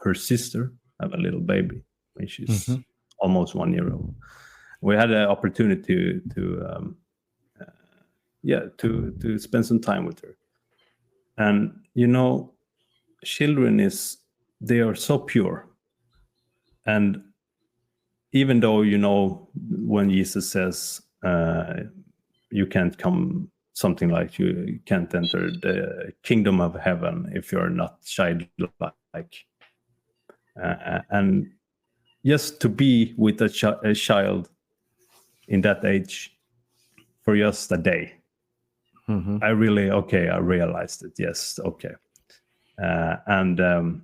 her sister have a little baby when she's almost 1 year old. We had an opportunity to spend some time with her, and children they are so pure. And even though when Jesus says you can't come, something like you can't enter the kingdom of heaven if you're not childlike, and just to be with a child in that age for just a day, I realized it. Yes, okay. And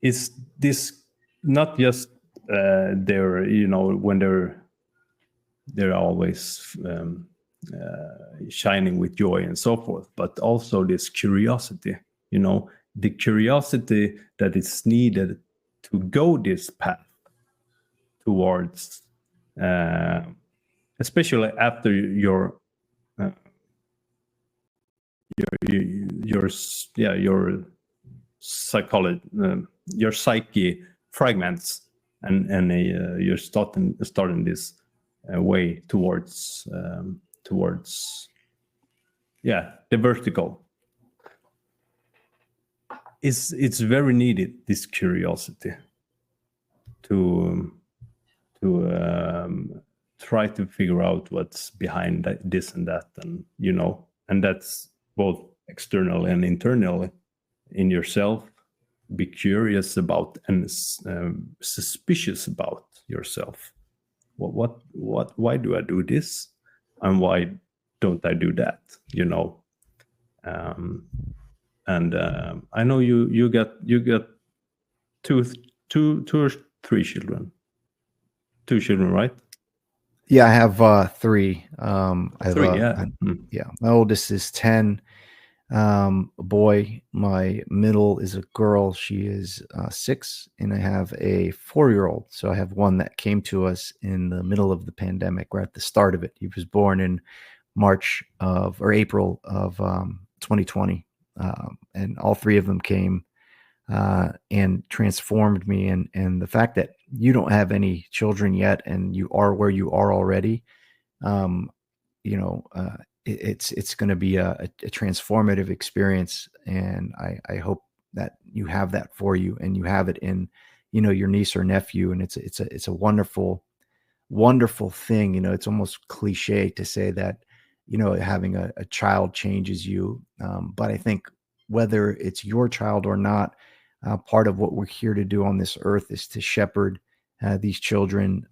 is this not just they're when they're always shining with joy and so forth, but also this curiosity, the curiosity that is needed to go this path towards, especially after your psychology, your psyche fragments, and you're starting this way towards the vertical. It's very needed, this curiosity, to try to figure out what's behind this and that, and and that's both external and internal in yourself. Be curious about and suspicious about yourself. Why do I do this, and why don't I do that? And I know you got two or three children. 2 children, right?
Yeah, I have 3.
Yeah.
My oldest is 10, a boy. My middle is a girl. She is 6, and I have a 4-year-old. So I have one that came to us in the middle of the pandemic, right at the start of it. He was born in April of 2020, and all 3 of them came and transformed me. And the fact that you don't have any children yet and you are where you are already, um, it's going to be a transformative experience. And I hope that you have that for you, and you have it in, your niece or nephew. And it's a wonderful, wonderful thing. It's almost cliche to say that, having a child changes you. But I think whether it's your child or not, part of what we're here to do on this earth is to shepherd these children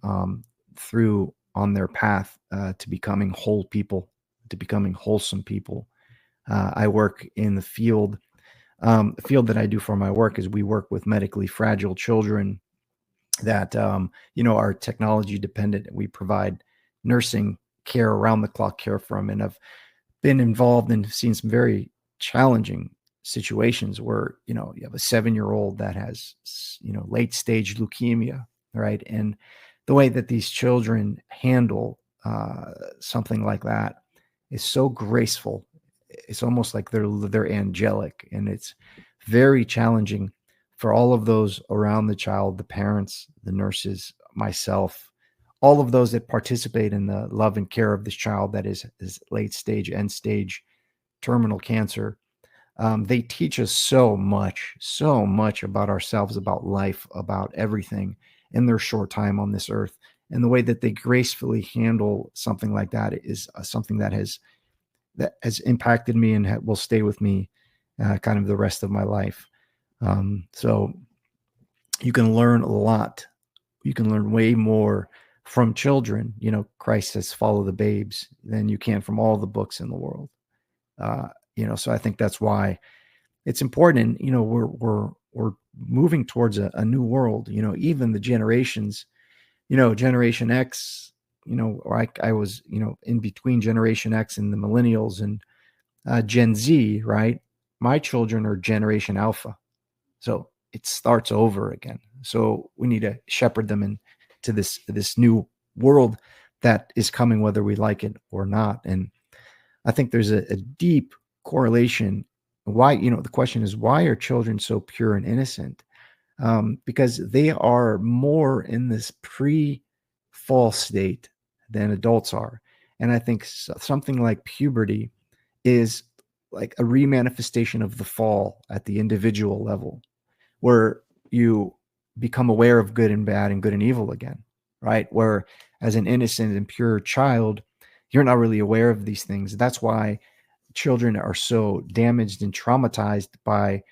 through on their path to becoming whole people, to becoming wholesome people. I work in the field. The field that I do for my work is we work with medically fragile children that are technology dependent. We provide nursing care, around the clock care for them, and I've been involved and seen some very challenging situations where you have a 7-year-old that has late stage leukemia, right? And the way that these children handle something like that is so graceful. It's almost like they're angelic, and it's very challenging for all of those around the child, the parents, the nurses, myself, all of those that participate in the love and care of this child that is late stage, end stage, terminal cancer. They teach us so much about ourselves, about life, about everything in their short time on this earth. And the way that they gracefully handle something like that is something that has impacted me and will stay with me kind of the rest of my life. So you can learn a lot. You can learn way more from children. Christ says, follow the babes, than you can from all the books in the world. So I think that's why it's important. And, we're moving towards a new world, even the generations, Generation X, or I was, in between Generation X and the millennials and Gen Z, right? My children are Generation Alpha. So it starts over again. So we need to shepherd them into this new world that is coming, whether we like it or not. And I think there's a deep correlation. Why, the question is, why are children so pure and innocent? Because they are more in this pre-fall state than adults are. And I think something like puberty is like a remanifestation of the fall at the individual level, where you become aware of good and bad and good and evil again, right? Where as an innocent and pure child, you're not really aware of these things. That's why children are so damaged and traumatized by,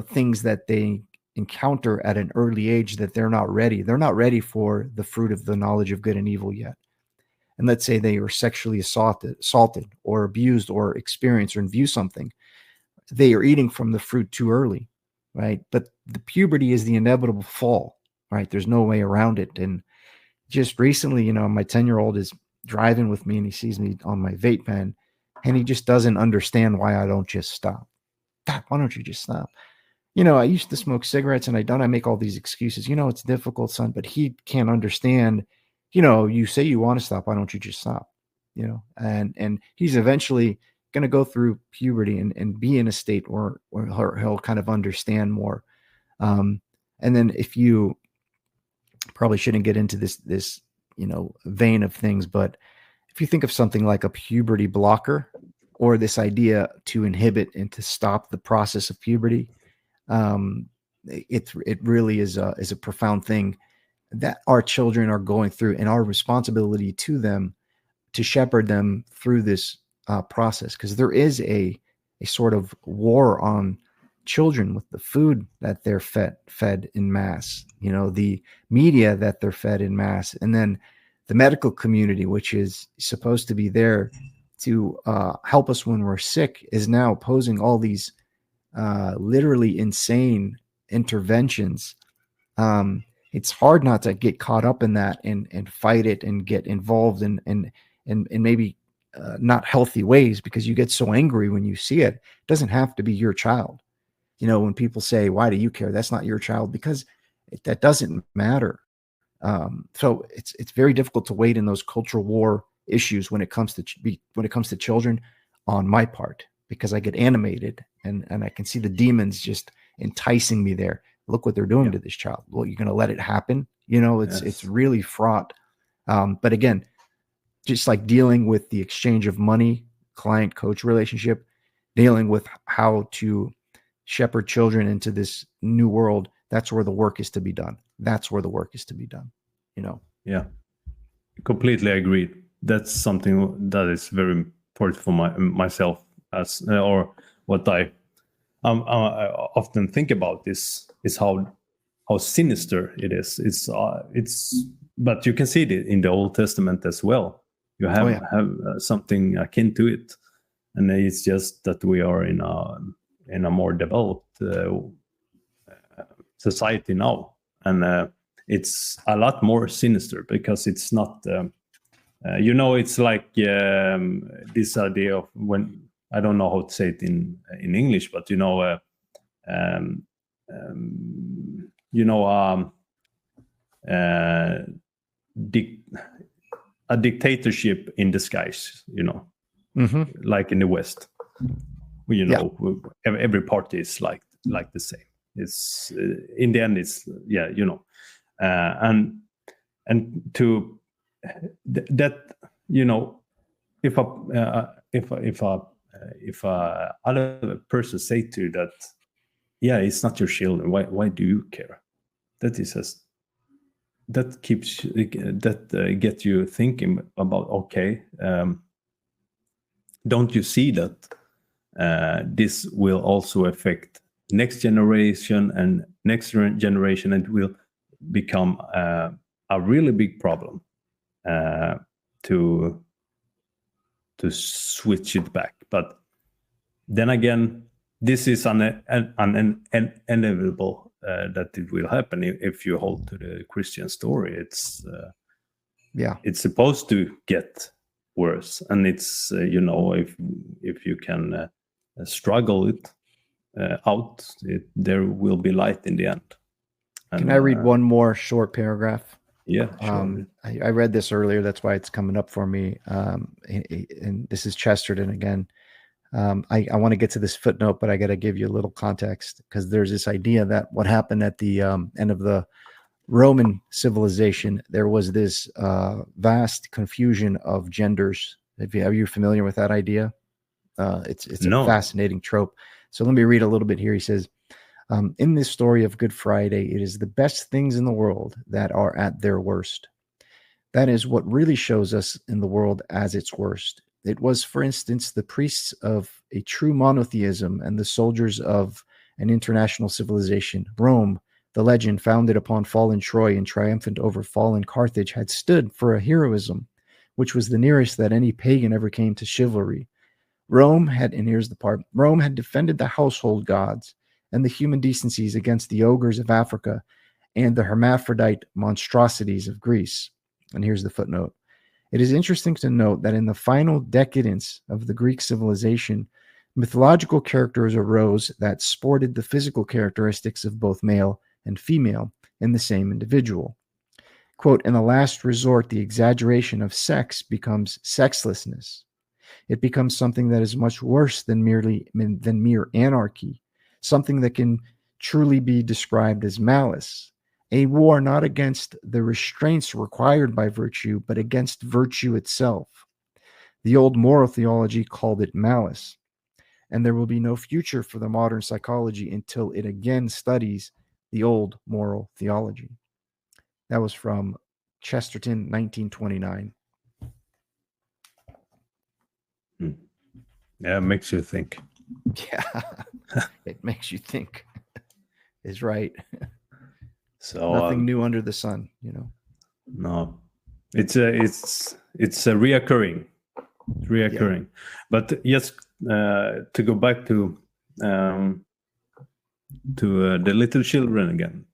things that they encounter at an early age, that they're not ready. They're not ready for the fruit of the knowledge of good and evil yet. And let's say they were sexually assaulted or abused or experience or view something. They are eating from the fruit too early, right? But the puberty is the inevitable fall, right? There's no way around it. And just recently, my 10-year-old is driving with me and he sees me on my vape pen and he just doesn't understand why I don't just stop. Dad, why don't you just stop? I used to smoke cigarettes and I make all these excuses. It's difficult, son, but he can't understand, you say you want to stop. Why don't you just stop? And he's eventually going to go through puberty and be in a state where he'll kind of understand more. And then if you probably shouldn't get into this, vein of things, but if you think of something like a puberty blocker or this idea to inhibit and to stop the process of puberty, it really is a profound thing that our children are going through, and our responsibility to them to shepherd them through this process, because there is a sort of war on children with the food that they're fed in mass, the media that they're fed in mass, and then the medical community, which is supposed to be there to help us when we're sick, is now posing all these literally insane interventions. It's hard not to get caught up in that and fight it and get involved in maybe not healthy ways, because you get so angry when you see it. It doesn't have to be your child. When people say, why do you care? That's not your child, because that doesn't matter. So it's very difficult to wade in those cultural war issues when it comes to children on my part, because I get animated and I can see the demons just enticing me there. Look what they're doing to this child. Well, you're going to let it happen. You know, it's really fraught. But again, just like dealing with the exchange of money, client-coach relationship, dealing with how to shepherd children into this new world, that's where the work is to be done. That's where the work is to be done, you know?
Yeah, completely agreed. That's something that is very important for myself as, or what I often think about is how sinister it is. It's but you can see it in the Old Testament as well. You have something akin to it, and it's just that we are in a more developed society now, and it's a lot more sinister because it's not. It's like this idea of when, I don't know how to say it in English, but a dictatorship in disguise, like in the West. Every party is like the same. It's in the end, it's and to that, if a other person say to you that, it's not your children, why do you care? That is that gets you thinking about, okay, don't you see that this will also affect next generation and next generation, and will become a really big problem to switch it back. But then again, this is inevitable that it will happen if you hold to the Christian story. It's supposed to get worse, and it's if you can struggle it out, there will be light in the end.
Can I read one more short paragraph?
Yeah, sure.
I read this earlier. That's why it's coming up for me. And this is Chesterton again. I want to get to this footnote, but I got to give you a little context, because there's this idea that what happened at the end of the Roman civilization, there was this vast confusion of genders. Are you familiar with that idea? It's a fascinating trope. So let me read a little bit here. He says, in this story of Good Friday, it is the best things in the world that are at their worst. That is what really shows us in the world as its worst. It was, for instance, the priests of a true monotheism and the soldiers of an international civilization. Rome, the legend founded upon fallen Troy and triumphant over fallen Carthage, had stood for a heroism which was the nearest that any pagan ever came to chivalry. Rome had defended the household gods and the human decencies against the ogres of Africa and the hermaphrodite monstrosities of Greece. And here's the footnote. It is interesting to note that in the final decadence of the Greek civilization, mythological characters arose that sported the physical characteristics of both male and female in the same individual. Quote, in the last resort, the exaggeration of sex becomes sexlessness. It becomes something that is much worse than mere anarchy, something that can truly be described as malice. A war not against the restraints required by virtue, but against virtue itself. The old moral theology called it malice, and there will be no future for the modern psychology until it again studies the old moral theology. That was from Chesterton, 1929.
Yeah, it makes you think.
Yeah, it makes you think. Is right.
So
nothing new under the sun,
No, it's a reoccurring. Yeah. But yes, to go back to the little children again,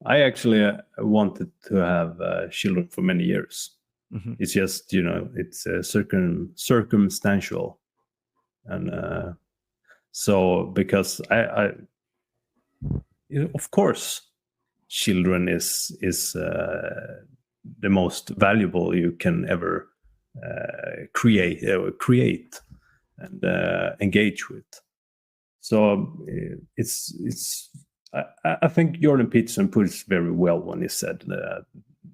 I actually wanted to have children for many years. Mm-hmm. It's just it's circumstantial, and so because I of course, children is the most valuable you can ever create and engage with. So it's I think Jordan Peterson puts very well when he said that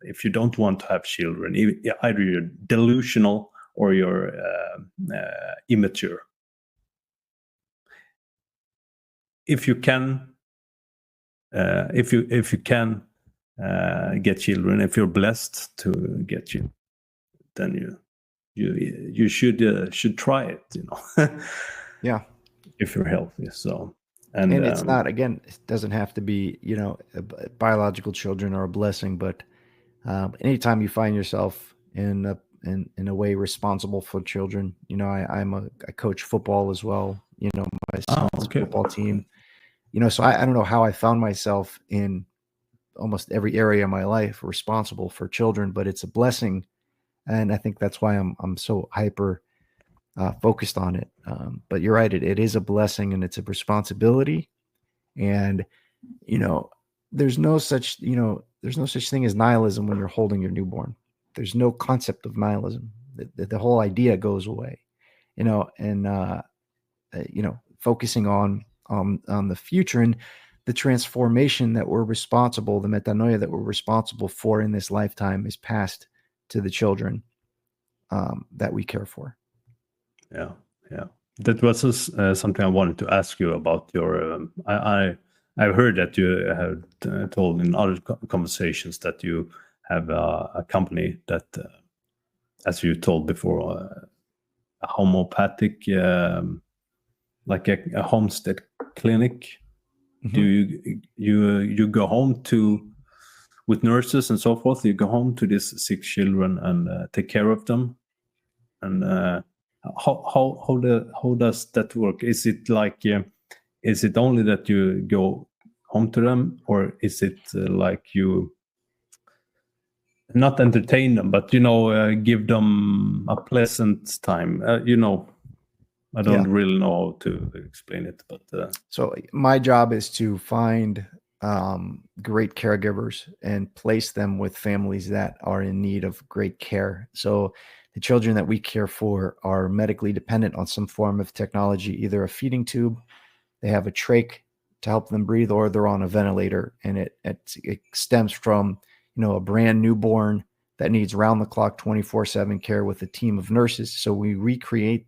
if you don't want to have children, either you're delusional or you're immature. If you can, if you can get children, if you're blessed to get you, then you should try it.
Yeah.
If you're healthy. So
and it's not, again, it doesn't have to be, biological children are a blessing, but anytime you find yourself in a way responsible for children, I coach football as well, my son's football team, so I don't know how I found myself in almost every area of my life responsible for children, but it's a blessing. And I think that's why I'm so hyper focused on it. But you're right. It is a blessing and it's a responsibility. And, there's no such thing as nihilism when you're holding your newborn. There's no concept of nihilism. The whole idea goes away, and, focusing on the future and the transformation that we're responsible, the metanoia that we're responsible for in this lifetime is passed to the children that we care for.
Yeah. That was something I wanted to ask you about your. I've heard that you have told in other conversations that you have a company that, as you told before, a homeopathic, like a homestead clinic. Mm-hmm. Do you go home with nurses and so forth? You go home to these sick children and take care of them, and how does that work? Is it like is it only that you go home to them, or is it like you not entertain them, but give them a pleasant time? I don't really know how to explain it, but
so my job is to find great caregivers and place them with families that are in need of great care. So the children that we care for are medically dependent on some form of technology, either a feeding tube, they have a trach to help them breathe, or they're on a ventilator. And it stems from, a brand newborn that needs round-the-clock 24/7 care with a team of nurses. So we recreate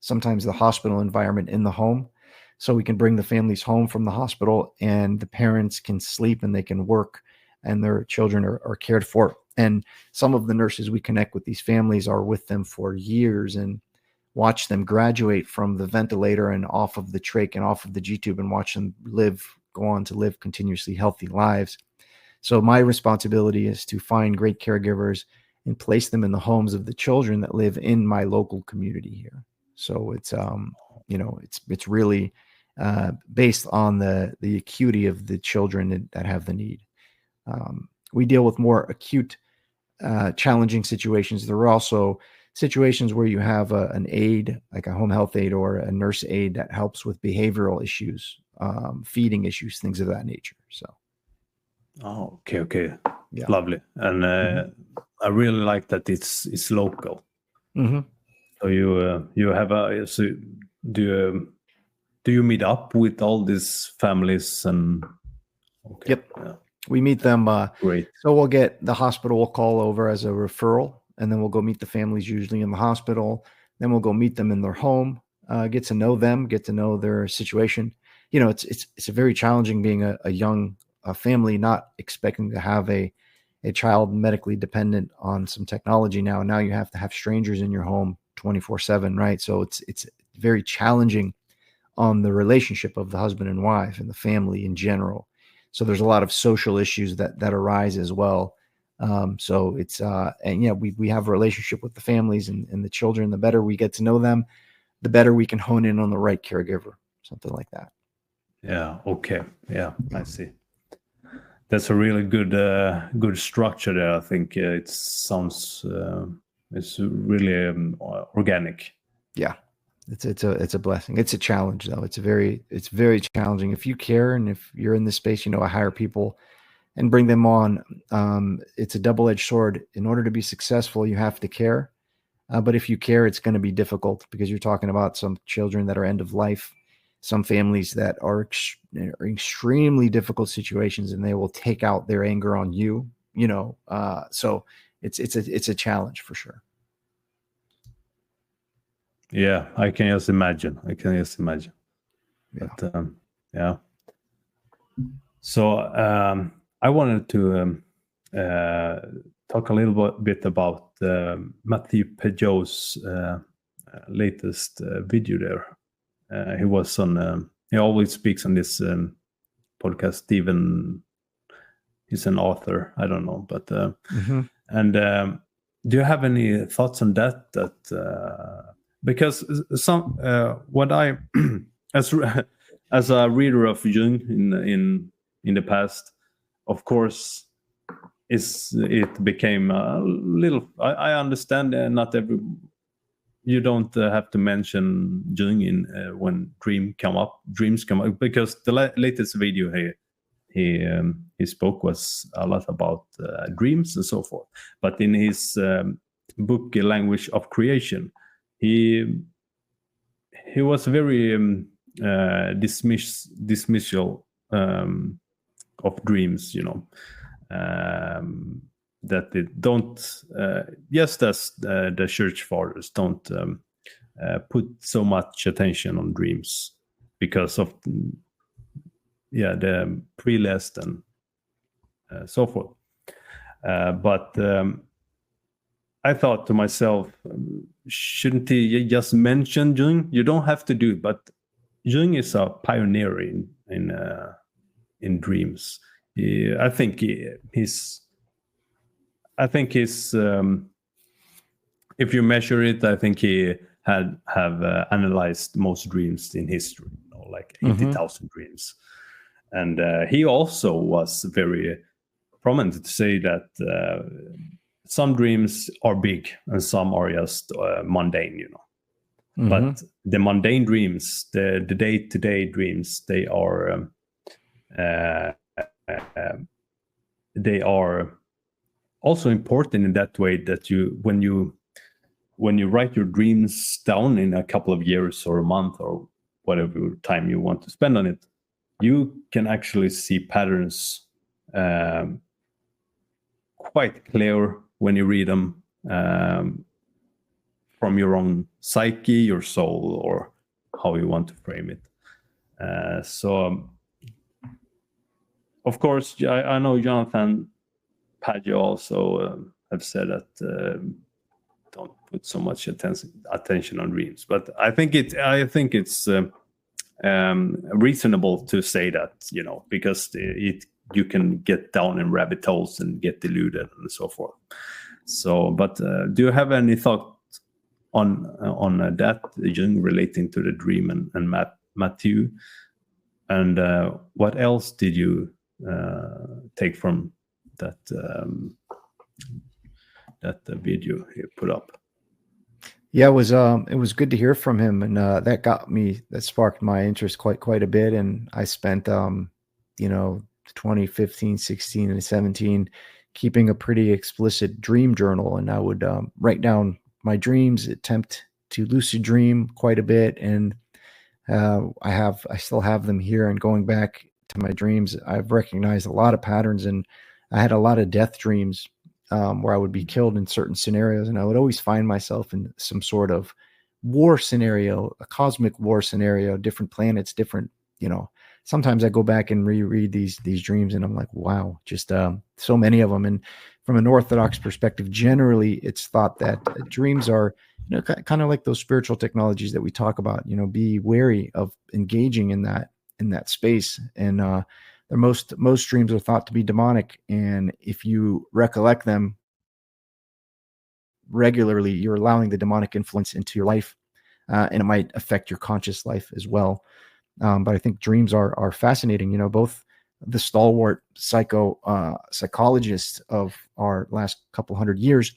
sometimes the hospital environment in the home, so we can bring the families home from the hospital and the parents can sleep and they can work and their children are cared for. And some of the nurses we connect with these families are with them for years and watch them graduate from the ventilator and off of the trach and off of the G-tube and watch them go on to live continuously healthy lives. So my responsibility is to find great caregivers and place them in the homes of the children that live in my local community here. So it's, it's really based on the acuity of the children that have the need. We deal with more acute, challenging situations. There are also situations where you have an aide, like a home health aide or a nurse aide that helps with behavioral issues, feeding issues, things of that nature. So.
Oh, okay. Yeah. Lovely. And I really like that it's local. Mm-hmm. So you have do you meet up with all these families and?
Okay. Yep. Yeah. We meet them.
Great.
So we'll get the hospital will call over as a referral, and then we'll go meet the families usually in the hospital. Then we'll go meet them in their home, get to know them, get to know their situation. It's a very challenging being a young family, not expecting to have a child medically dependent on some technology now. Now you have to have strangers in your home 24/7, right? So it's very challenging on the relationship of the husband and wife and the family in general. So there's a lot of social issues that arise as well. So it's we have a relationship with the families and the children. The better we get to know them, the better we can hone in on the right caregiver, something like that.
Yeah. Okay. Yeah, I see. That's a really good structure there. I think it sounds it's really organic.
Yeah, it's a blessing. It's a challenge though. It's very challenging. If you care and if you're in this space, I hire people and bring them on. It's a double-edged sword. In order to be successful, you have to care. But if you care, it's going to be difficult because you're talking about some children that are end of life. some families that are extremely difficult situations, and they will take out their anger on you. So it's a challenge for sure.
Yeah, I can just imagine.
Yeah.
But yeah. So I wanted to talk a little bit about Matthew Peugeot's latest video there. He was on. He always speaks on this podcast. Stephen, he's an author. I don't know, but and do you have any thoughts on that? Because some what I as a reader of Jung in the past, of course, it became a little. I understand not every. You don't have to mention Jung in when dreams come up, because the latest video he spoke was a lot about dreams and so forth. But in his book Language of Creation, he was very dismissal of dreams, that they don't, just as the church fathers don't put so much attention on dreams because of the pre-list and so forth. But I thought to myself, shouldn't he just mention Jung? You don't have to do it, but Jung is a pioneer in dreams. I think he's if you measure it, I think he have analyzed most dreams in history, like 80,000 dreams. And he also was very prominent to say that some dreams are big and some are just mundane, But the mundane dreams, the day-to-day dreams, they are also important in that way that when you write your dreams down in a couple of years or a month or whatever time you want to spend on it, you can actually see patterns quite clear when you read them from your own psyche, your soul, or how you want to frame it. So, of course, I know Jonathan Pageau also have said that don't put so much attention on dreams, but I think it's reasonable to say that, because you can get down in rabbit holes and get deluded and so forth. So, but do you have any thought on that, Jung, relating to the dream and Matthew? And what else did you take from that video he put up?
Yeah, it was good to hear from him, and that sparked my interest quite a bit. And I spent 2015, 16, and 17 keeping a pretty explicit dream journal, and I would write down my dreams, attempt to lucid dream quite a bit, and I still have them here. And going back to my dreams, I've recognized a lot of patterns, and I had a lot of death dreams where I would be killed in certain scenarios, and I would always find myself in some sort of war scenario, a cosmic war scenario, different planets, different, sometimes I go back and reread these dreams, and I'm like, wow, just so many of them. And from an Orthodox perspective, generally it's thought that dreams are, kind of like those spiritual technologies that we talk about, be wary of engaging in that space. And most dreams are thought to be demonic, and if you recollect them regularly, you're allowing the demonic influence into your life, and it might affect your conscious life as well. But I think dreams are fascinating. Both the stalwart psychologists of our last couple hundred years,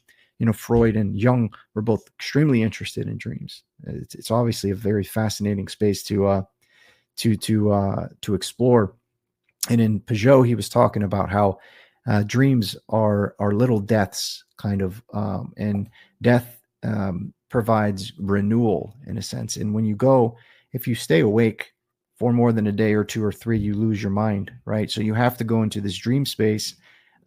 Freud and Jung, were both extremely interested in dreams. It's obviously a very fascinating space to explore. And in Peugeot, he was talking about how dreams are little deaths, kind of, and death provides renewal in a sense. And when if you stay awake for more than a day or two or three, you lose your mind, right? So you have to go into this dream space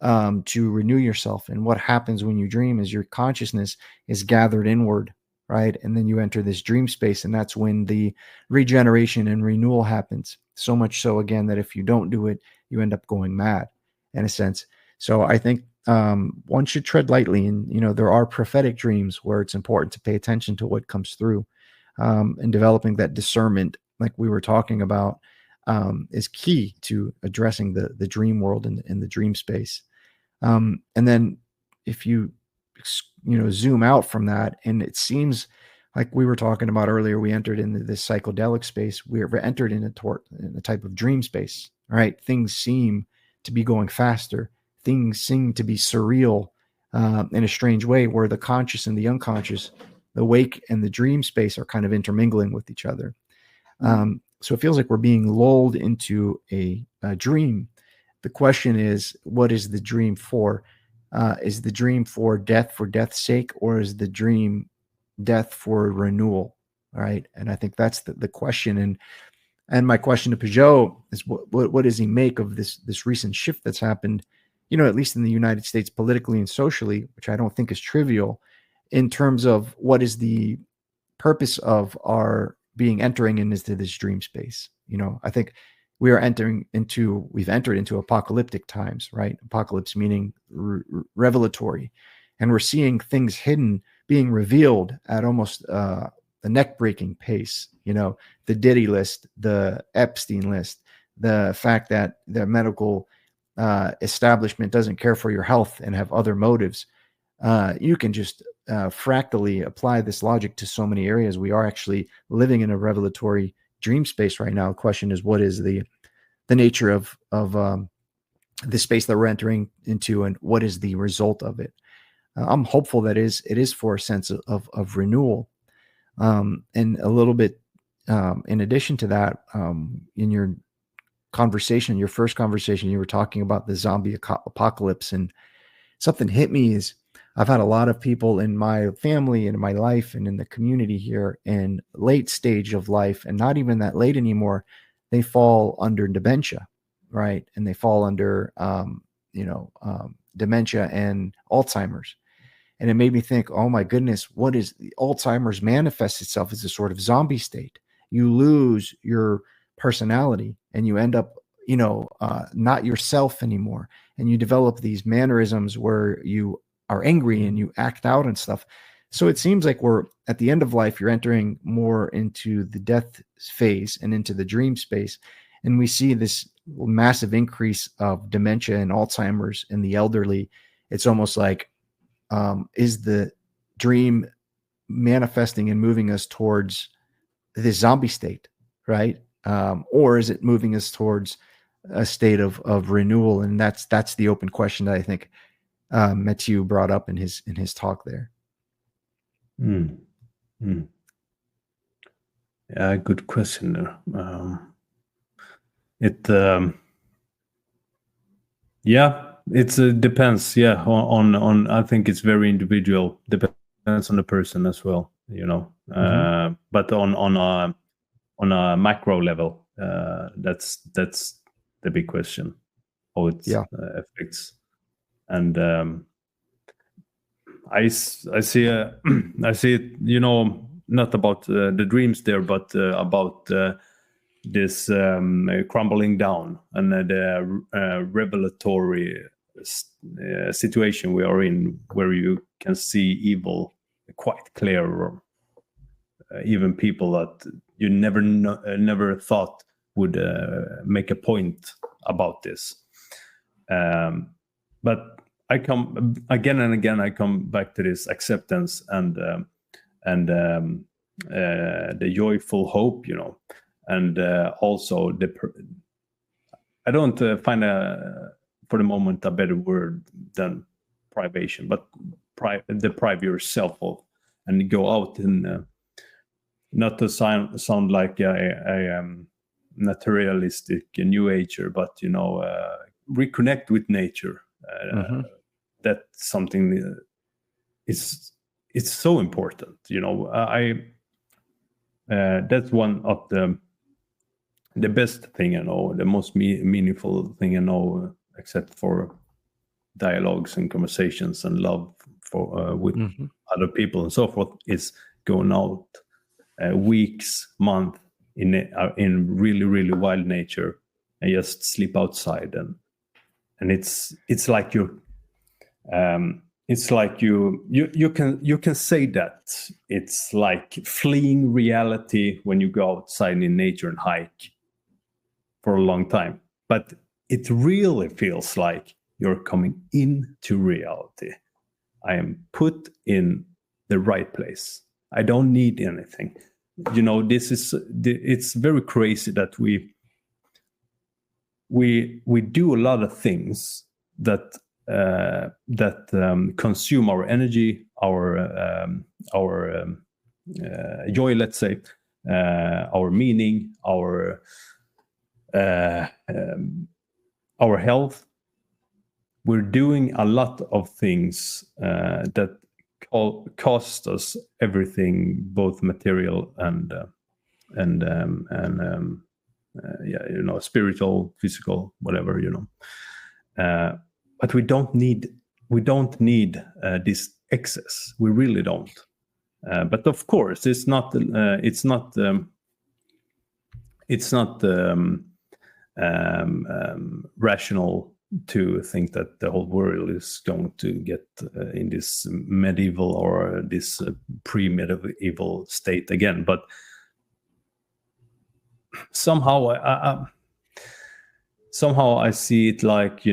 to renew yourself. And what happens when you dream is your consciousness is gathered inward, right? And then you enter this dream space, and that's when the regeneration and renewal happens. So much so, again, that if you don't do it, you end up going mad, in a sense. So I think one should tread lightly, and there are prophetic dreams where it's important to pay attention to what comes through, and developing that discernment, like we were talking about, is key to addressing the dream world and the dream space. And then if you zoom out from that, and it seems like we were talking about earlier, we entered into this psychedelic space. We entered in a type of dream space, right? Things seem to be going faster. Things seem to be surreal in a strange way, where the conscious and the unconscious, the wake and the dream space are kind of intermingling with each other. So it feels like we're being lulled into a dream. The question is, what is the dream for? Is the dream for death's sake, or is the dream death for renewal? All right. And I think that's the question. And my question to Peugeot is, what does he make of this recent shift that's happened, at least in the United States, politically and socially, which I don't think is trivial, in terms of what is the purpose of our entering into this dream space. I think we've entered into apocalyptic times, right? Apocalypse meaning revelatory. And we're seeing things hidden being revealed at almost a neck-breaking pace. The Diddy list, the Epstein list, the fact that the medical establishment doesn't care for your health and have other motives. You can just fractally apply this logic to so many areas. We are actually living in a revelatory dream space right now. The question is, what is the nature of the space that we're entering into, and what is the result of it? I'm hopeful that it is for a sense of renewal. And a little bit in addition to that, in your first conversation, you were talking about the zombie apocalypse, and something hit me is I've had a lot of people in my family and in my life and in the community here in late stage of life, and not even that late anymore, they fall under dementia, right? And they fall under, dementia and Alzheimer's. And it made me think, oh my goodness, what is the Alzheimer's manifests itself as a sort of zombie state. You lose your personality and you end up, not yourself anymore. And you develop these mannerisms where you are angry and you act out and stuff. So it seems like we're at the end of life, you're entering more into the death phase and into the dream space. And we see this massive increase of dementia and Alzheimer's in the elderly. It's almost like, is the dream manifesting and moving us towards this zombie state, right? Or is it moving us towards a state of renewal? And that's the open question that I think Mattias brought up in his talk there.
Yeah, good question there. It depends. Yeah, on I think it's very individual. Depends on the person as well. But on a macro level, that's the big question. How it affects. And I see it, not about the dreams there, but about this crumbling down and the revelatory situation we are in, where you can see evil quite clear, or even people that you never thought would make a point about this. But I come again and again. I come back to this acceptance and the joyful hope, and also I don't find for the moment a better word than privation, but deprive yourself of, and go out and not to sound like a materialistic new ager, but reconnect with nature. That's something it's so important. That's one of the the best thing I know, the most meaningful thing I know, except for dialogues and conversations and love for with other people and so forth, is going out weeks, month in really, really wild nature and just sleep outside, and it's like you can say that it's like fleeing reality when you go outside in nature and hike for a long time, but it really feels like you're coming into reality. I am put in the right place. I don't need anything. It's very crazy that we do a lot of things that consume our energy, our joy, let's say, our meaning, our health. We're doing a lot of things that cost us everything, both material and spiritual, physical, whatever, but we don't need this excess. We really don't. But of course, it's not rational to think that the whole world is going to get in this medieval or this pre-medieval state again. But somehow I see it like,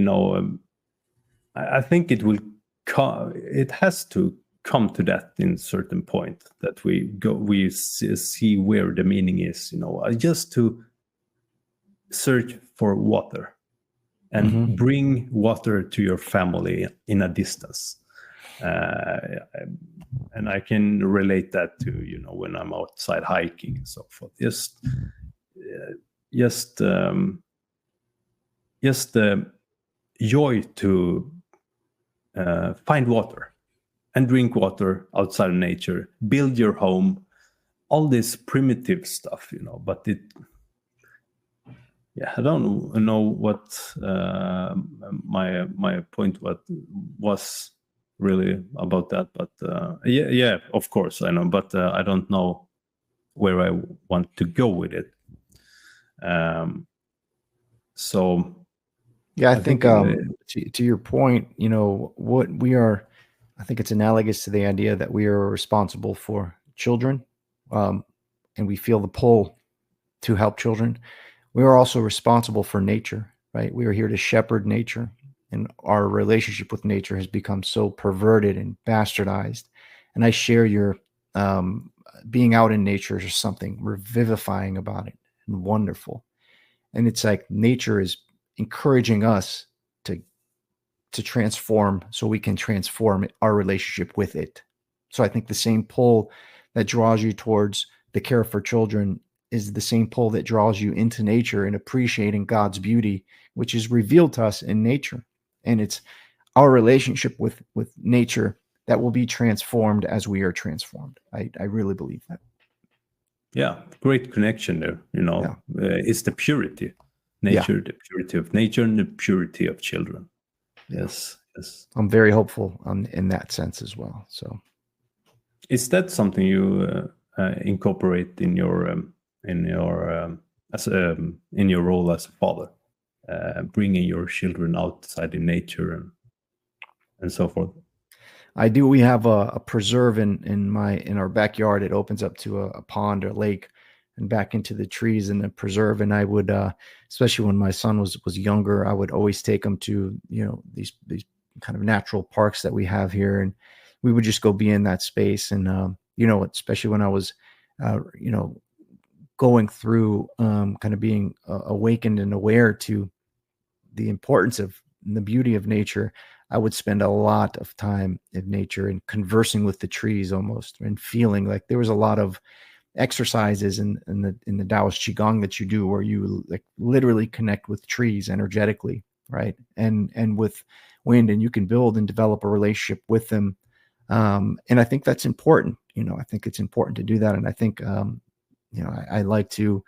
I think it has to come to that in a certain point, that we see where the meaning is, just to search for water and bring water to your family in a distance. And I can relate that to, when I'm outside hiking and so forth. Just the joy to find water and drink water outside of nature, build your home, all this primitive stuff, but I don't know what my point was really about that, but of course I know, but I don't know where I want to go with it. So
I think to your point, what we are, I think it's analogous to the idea that we are responsible for children, and we feel the pull to help children. We are also responsible for nature, right? We are here to shepherd nature, and our relationship with nature has become so perverted and bastardized. And I share your being out in nature is something revivifying about it and wonderful. And it's like nature is encouraging us to transform so we can transform our relationship with it. So I think the same pull that draws you towards the care for children is the same pull that draws you into nature and appreciating God's beauty, which is revealed to us in nature. And it's our relationship with nature that will be transformed as we are transformed. I really believe that.
Yeah, great connection there. It's the purity, nature, the purity of nature and the purity of children. Yes.
I'm very hopeful in that sense as well. So,
is that something you incorporate in your role as a father, bringing your children outside in nature and so forth?
I do. We have a preserve in our backyard. It opens up to a pond or lake and back into the trees in the preserve. And I would, especially when my son was younger, I would always take him to, these kind of natural parks that we have here. And we would just go be in that space. And, especially when I was, going through kind of being awakened and aware to the importance of the beauty of nature, I would spend a lot of time in nature and conversing with the trees almost, and feeling like there was a lot of exercises in the Taoist Qigong that you do where you like literally connect with trees energetically, right? And with wind, and you can build and develop a relationship with them. And I think that's important. I think it's important to do that. And I think, I like to,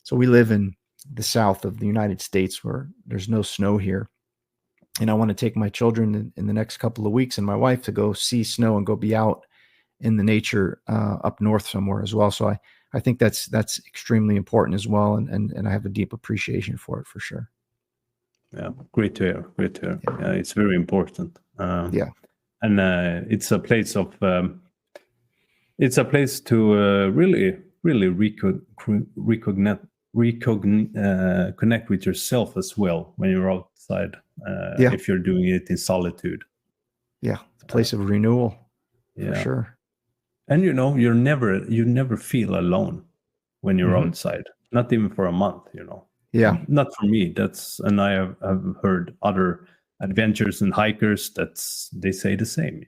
so we live in the south of the United States where there's no snow here. And I want to take my children in the next couple of weeks and my wife to go see snow and go be out in the nature up north somewhere as well. So I think that's extremely important as well. And I have a deep appreciation for it for sure.
Yeah, great to hear. Great to hear. Yeah, it's very important.
Yeah.
And it's a place of really connect with yourself as well when you're outside. If you're doing it in solitude.
Yeah, it's a place of renewal. For sure.
And you never feel alone when you're outside, not even for a month.
Yeah.
Not for me. And I have heard other adventurers and hikers they say the same.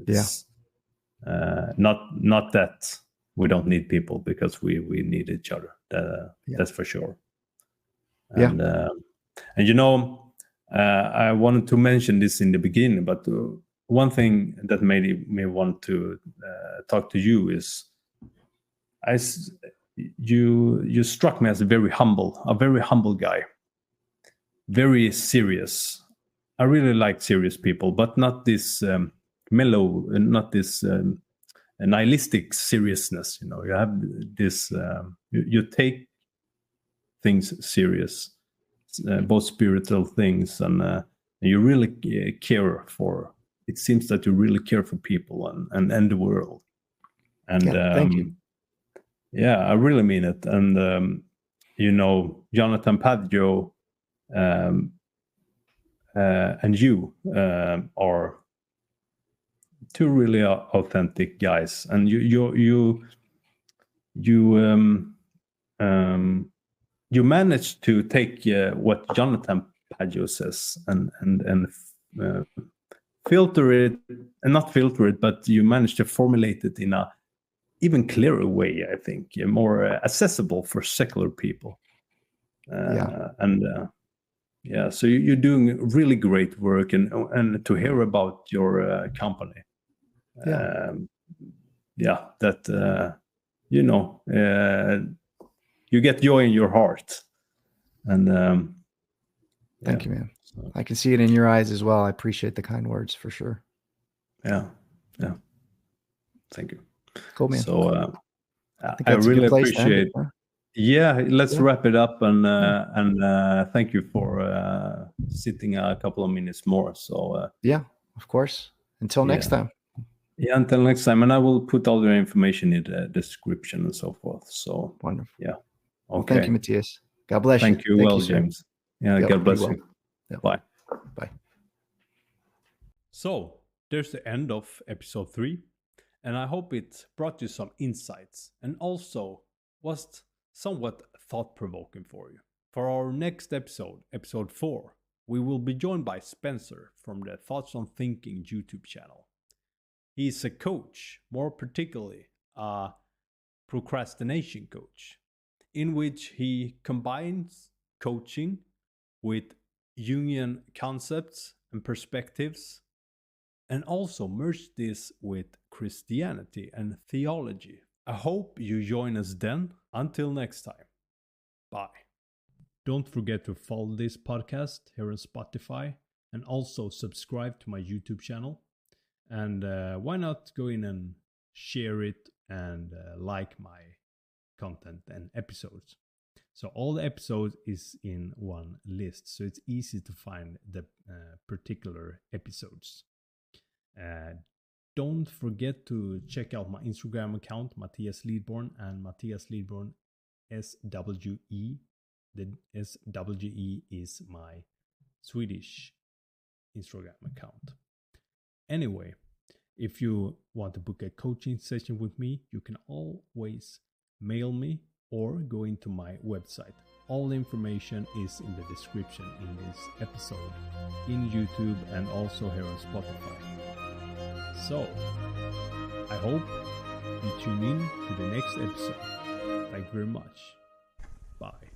It's, not that we don't need people, because we need each other. That's for sure. And I wanted to mention this in the beginning, but one thing that made me want to talk to you is you struck me as a very humble guy, very serious. I really like serious people, but not this mellow, not this nihilistic seriousness. You have this. You take things serious, both spiritual things, and you really care for. It seems that you really care for people and the world. And
thank you.
Yeah, I really mean it. And Jonathan Padjo and you are two really authentic guys, and you managed to take what Jonathan Padjo says and filter it, and not filter it, but you managed to formulate it in a even clearer way, I think, more accessible for secular people. So you're doing really great work, and to hear about your company. You get joy in your heart. And
thank you, man. I can see it in your eyes as well. I appreciate the kind words for sure.
Yeah. Thank you.
Cool, man.
So I really appreciate. Let's wrap it up, and thank you for sitting a couple of minutes more. So
of course. Until next time.
Yeah, until next time, and I will put all the information in the description and so forth. So
wonderful.
Yeah. Okay.
Well, thank you, Mattias. God bless you.
Thank you, James. Yeah, God bless you.
Yep.
Bye.
Bye.
So there's the end of episode 3, and I hope it brought you some insights and also was somewhat thought-provoking for you. For our next episode, episode 4, we will be joined by Spencer from the Thoughts on Thinking YouTube channel. He's a coach, more particularly a procrastination coach, in which he combines coaching with Jungian concepts and perspectives, and also merge this with Christianity and theology. I hope you join us then. Until next time, bye. Don't forget to follow this podcast here on Spotify, and also subscribe to my YouTube channel. And why not go in and share it and like my content and episodes. So all the episodes is in one list, so it's easy to find the particular episodes. Don't forget to check out my Instagram account, Mattias Lidborn, and Mattias Lidborn SWE. The SWE is my Swedish Instagram account. Anyway, if you want to book a coaching session with me, you can always mail me or go into my website. All the information is in the description in this episode, in YouTube, and also here on Spotify. So, I hope you tune in to the next episode. Thank you very much. Bye.